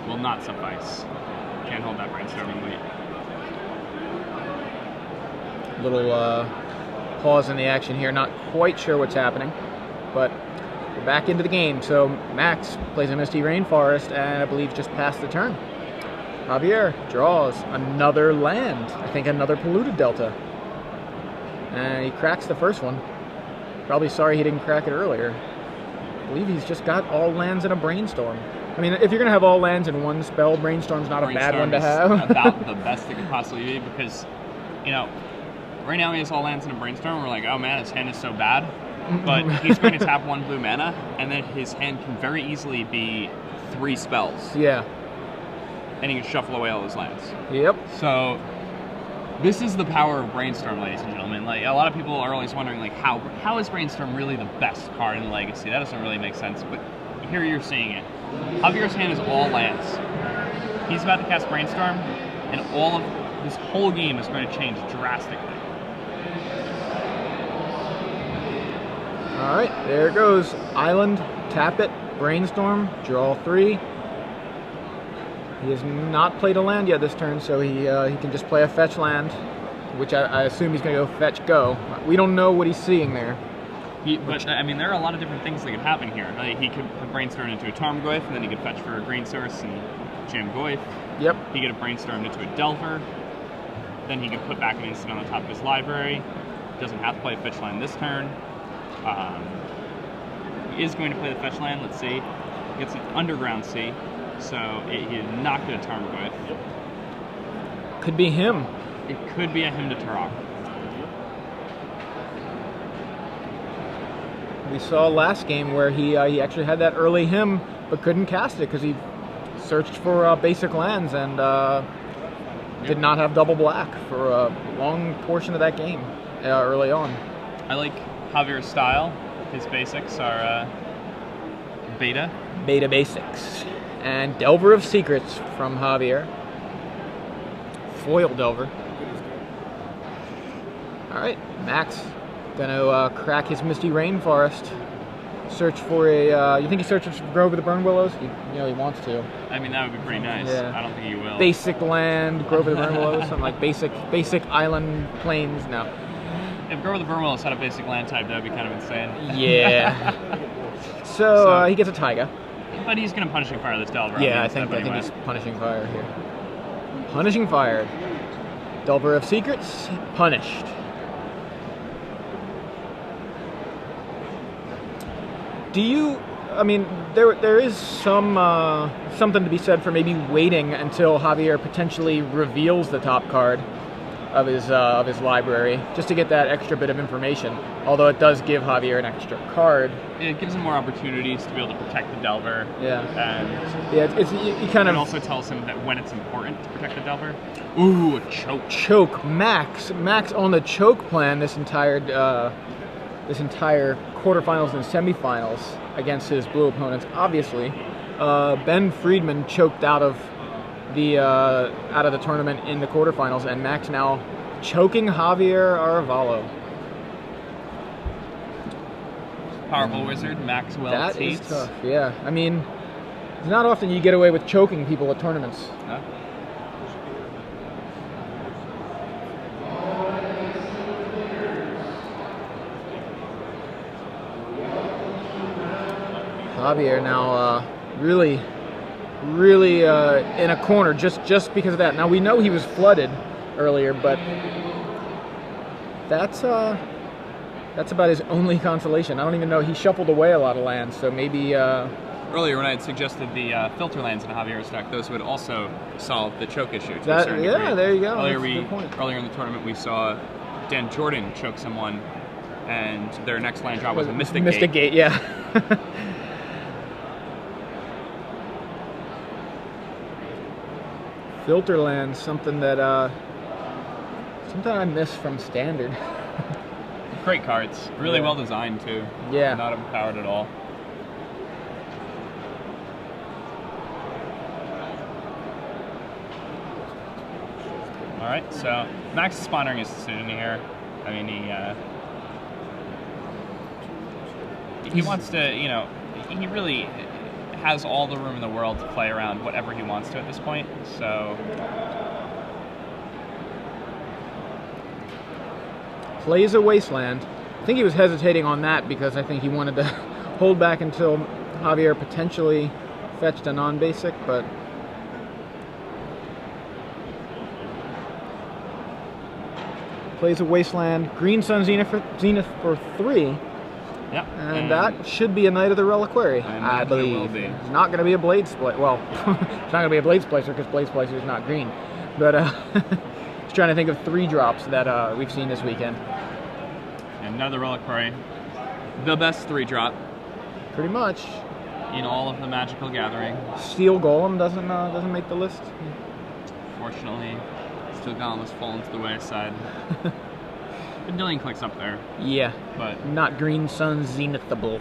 will not suffice. Can't hold that Brainstorming weight. Little pause in the action here. Not quite sure what's happening, but we're back into the game. So Max plays a Misty Rainforest, and I believe just passed the turn. Javier draws another land. I think another Polluted Delta. And he cracks the first one. Probably sorry he didn't crack it earlier. I believe he's just got all lands in a Brainstorm. I mean, if you're going to have all lands in one spell, Brainstorm's not a bad one to have. About the best it could possibly be, because, right now he has all lands in a Brainstorm. We're like, oh man, his hand is so bad. But he's going to tap 1 blue mana, and then his hand can very easily be 3 spells. Yeah. And he can shuffle away all his lands. Yep. So this is the power of Brainstorm, ladies and gentlemen. Like, a lot of people are always wondering, like, how is Brainstorm really the best card in Legacy? That doesn't really make sense, but here you're seeing it. Javier's hand is all lands. He's about to cast Brainstorm, and all of this whole game is going to change drastically. All right, there it goes. Island, tap it, Brainstorm, draw 3. He has not played a land yet this turn, so he can just play a fetch land, which I assume he's going to go fetch go. We don't know what he's seeing there. But I mean, there are a lot of different things that could happen here. Like, he could have brainstormed into a Tarmogoyf, and then he could fetch for a green source and jam Goyf. Yep. He could have brainstormed into a Delver. Then he could put back an instant on the top of his library. Doesn't have to play a fetch land this turn. He is going to play the fetch land. Let's see. He gets an Underground Sea, so he did not get a Tarmogoyf. Could be him. It could be a Hymn to Turok. We saw last game where he actually had that early hymn, but couldn't cast it because he searched for basic lands and did not have double black for a long portion of that game early on. I like Javier's style. His basics are Beta. Beta basics. And Delver of Secrets from Javier. Foil Delver. Alright, Max gonna crack his Misty Rainforest. Search for a, you think he searches for Grove of the Burn Willows? He wants to. I mean, that would be pretty nice. Yeah. I don't think he will. Basic land, Grove of the Burn Willows, something like basic island plains. No. If Grove of the Burn Willows had a basic land type, that would be kind of insane. Yeah. so he gets a Taiga. But he's going to Punishing Fire this Delver. Yeah, I think he's Punishing Fire here. Punishing Fire. Delver of Secrets, punished. Do you? I mean, there is some something to be said for maybe waiting until Javier potentially reveals the top card of his library, just to get that extra bit of information. Although it does give Javier an extra card. It gives him more opportunities to be able to protect the Delver. Yeah. And yeah, you kind of. It also tells him that when it's important to protect the Delver. Ooh, a choke. Choke. Max on the choke plan this entire quarterfinals and semifinals against his blue opponents. Obviously, Ben Friedman choked out of the tournament in the quarterfinals, and Max now choking Javier Arevalo. Powerful wizard, Maxwell. That Tietz. is tough. Yeah, I mean, it's not often you get away with choking people at tournaments. Huh? Javier now really in a corner just because of that. Now we know he was flooded earlier, but that's about his only consolation. I don't even know. He shuffled away a lot of lands, so maybe. Earlier, when I had suggested the filter lands in Javier's deck, those would also solve the choke issue. Yeah, there you go. Earlier in the tournament, we saw Dan Jordan choke someone, and their next land drop was a Mystic Gate. Mystic Gate, yeah. Filter lands, something that I miss from Standard. Great cards, really well designed too. Yeah, not overpowered at all. All right, so Max is pondering his decision here. I mean, he wants to, he really has all the room in the world to play around whatever he wants to at this point, so. Plays a Wasteland. I think he was hesitating on that because I think he wanted to hold back until Javier potentially fetched a non-basic, but plays a Wasteland. Green Sun Zenith for 3. Yeah. And that should be a Knight of the Reliquary, I believe. It will be. It's not going to be a Blade Splicer. Well, it's not going to be a Blade Splicer because Blade Splicer is not green. But just trying to think of 3 drops that we've seen this weekend. Another Reliquary. The best 3-drop. Pretty much. In all of the Magical Gathering. Steel Golem doesn't make the list. Fortunately, Steel Golem has fallen to the wayside. Vendilion Click's up there. Yeah, but not Green Sun Zenithable.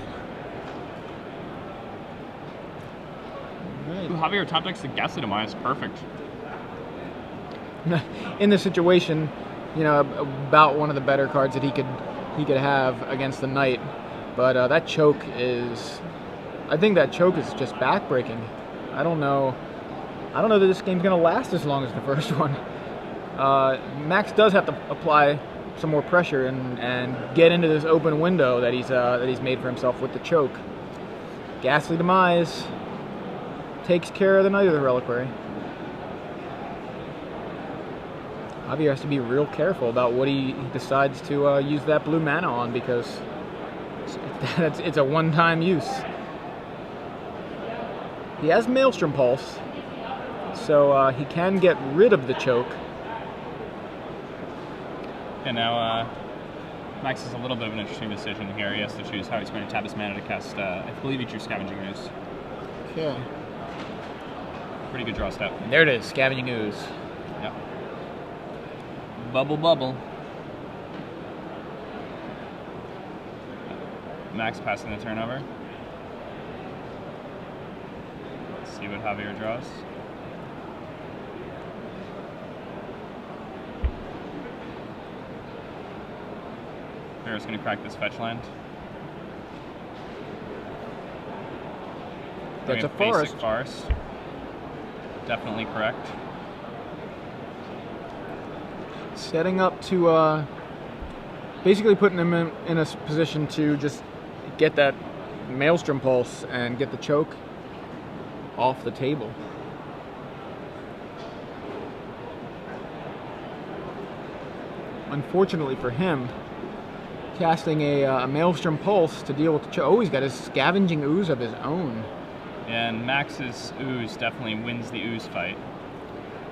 Right. Javier top decks the Gassadamai is perfect. In the situation, about one of the better cards that he could have against the Knight, but that choke is. I think that choke is just backbreaking. I don't know that this game's gonna last as long as the first one. Max does have to apply some more pressure and get into this open window that he's made for himself with the choke. Ghastly Demise takes care of the Knight of the Reliquary. Javier has to be real careful about what he decides to use that blue mana on, because it's a one-time use. He has Maelstrom Pulse, so he can get rid of the choke. And now Max has a little bit of an interesting decision here. He has to choose how he's going to tap his mana to cast, I believe he drew Scavenging Ooze. Okay. Pretty good draw step. And there it is, Scavenging Ooze. Yep. Bubble, bubble. Max passing the turn over. Let's see what Javier draws. Javier going to crack this fetch land. That's a basic forest. Forest. Definitely correct. Setting up to basically putting him in a position to just get that Maelstrom Pulse and get the choke off the table. Unfortunately for him, casting a Maelstrom Pulse to deal with the choke. Oh, he's got his Scavenging Ooze of his own. And Max's Ooze definitely wins the Ooze fight.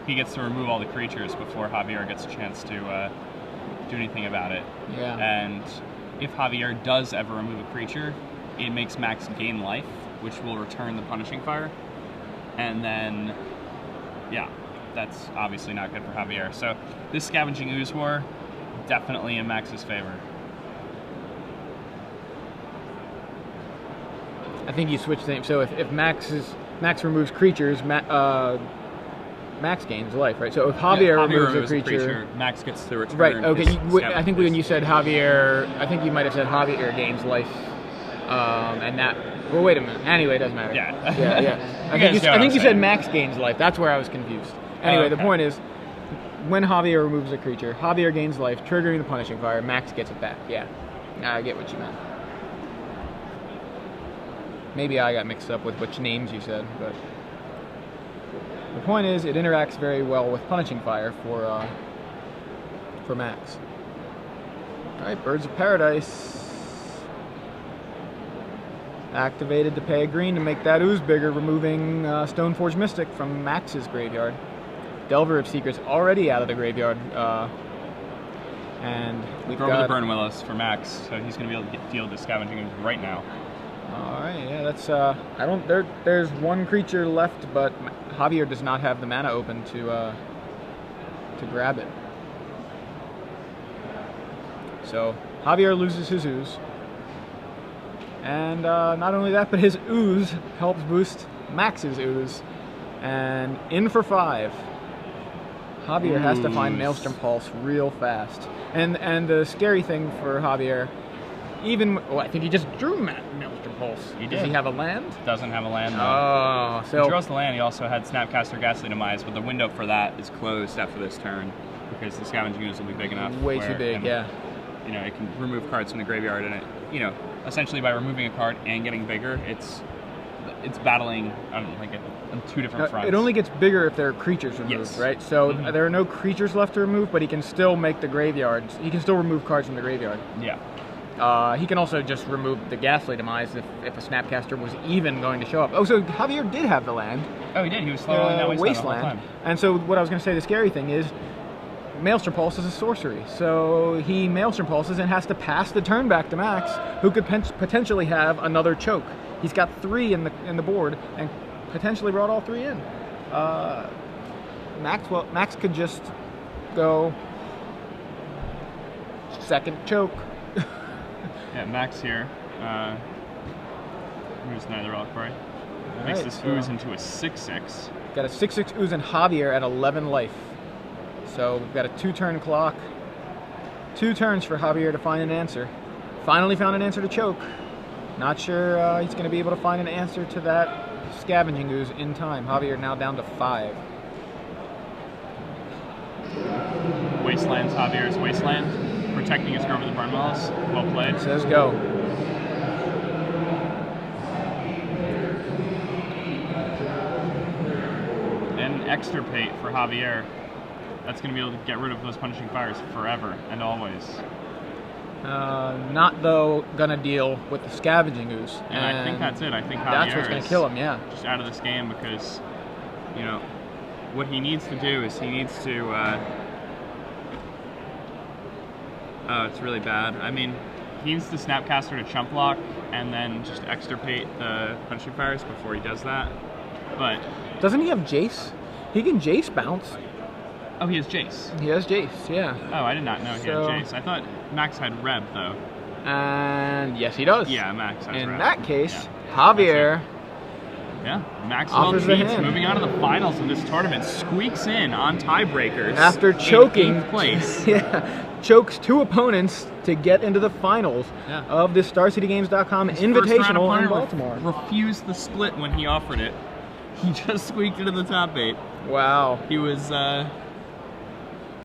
He gets to remove all the creatures before Javier gets a chance to do anything about it. Yeah. And if Javier does ever remove a creature, it makes Max gain life, which will return the Punishing Fire. And then, yeah, that's obviously not good for Javier. So this Scavenging Ooze war, definitely in Max's favor. I think you switch things. So if Max removes creatures, Max gains life, right? So if Javier removes a creature, Max gets to return. Right. Okay. I think when you said Javier, I think you might have said Javier gains life, and that. Well, wait a minute. Anyway, it doesn't matter. Yeah. Yeah. I think you said Max gains life. That's where I was confused. Anyway, okay. The point is, when Javier removes a creature, Javier gains life, triggering the Punishing Fire. Max gets it back. Yeah. I get what you meant. Maybe I got mixed up with which names you said, but the point is, it interacts very well with Punishing Fire for Max. All right, Birds of Paradise activated to pay a green to make that ooze bigger, removing Stoneforge Mystic from Max's graveyard. Delver of Secrets already out of the graveyard, and we've Throw got over the Burn Willows for Max, so he's going to be able to deal with the Scavenging Ooze right now. All right, yeah, that's there's one creature left, but Javier does not have the mana open to grab it. So Javier loses his ooze, and not only that, but his ooze helps boost Max's ooze, and in for 5. Javier has to find Maelstrom Pulse real fast, and the scary thing for Javier. I think he just drew Maelstrom Pulse. He did. Does he have a land? Doesn't have a land, though. Oh, so He draws the land. He also had Snapcaster Ghastly Demise, but the window for that is closed after this turn because the Scavenging Ooze will be big enough. way too big, yeah. You know, it can remove cards from the graveyard, and it, essentially by removing a card and getting bigger, it's battling on two different fronts. It only gets bigger if there are creatures removed, Yes. right? So there are no creatures left to remove, but he can still make the graveyards. He can still remove cards from the graveyard. Yeah. He can also just remove the Ghastly Demise if a Snapcaster was even going to show up. Oh, so Javier did have the land. Oh, he did. He was slow rolling that Wasteland the whole time. And so what I was going to say, the scary thing is, Maelstrom Pulse is a sorcery. So he Maelstrom Pulses and has to pass the turn back to Max, who could potentially have another choke. He's got 3 in the board and potentially brought all 3 in. Max could just go second choke. Yeah, Max here. Who's Knight of the Reliquary. Makes this so ooze into a 6/6. Got a 6/6 ooze and Javier at 11 life. So we've got a 2-turn clock. 2 turns for Javier to find an answer. Finally found an answer to choke. Not sure he's going to be able to find an answer to that Scavenging Ooze in time. Javier now down to 5. Wasteland's Javier's Wasteland. protecting his over the burn wells. Well played. Says go. And extirpate for Javier. That's going to be able to get rid of those punishing fires forever and always. Not though gonna deal with the scavenging ooze. And I think that's it. I think Javier that's what's gonna kill him. Yeah. Just out of this game because, you know, what he needs to do is he needs to. Oh, it's really bad. I mean, he needs the Snapcaster to chump block and then just extirpate the punishing fires before he does that. But doesn't he have Jace? He can Jace bounce. Oh, he has Jace. He has Jace, yeah. Oh, I did not know he had Jace. I thought Max had Reb, though. And yes, he does. Yeah, Max has In Reb. that case, yeah. Javier. Yeah, Maxwell offers the Tietz, hand. moving on to the finals of this tournament, squeaks in on tiebreakers. After choking. In 8th place. Yeah, chokes 2 opponents to get into the finals of this StarCityGames.com Invitational in Baltimore. Refused the split when he offered it. He just squeaked into the top 8. Wow. He was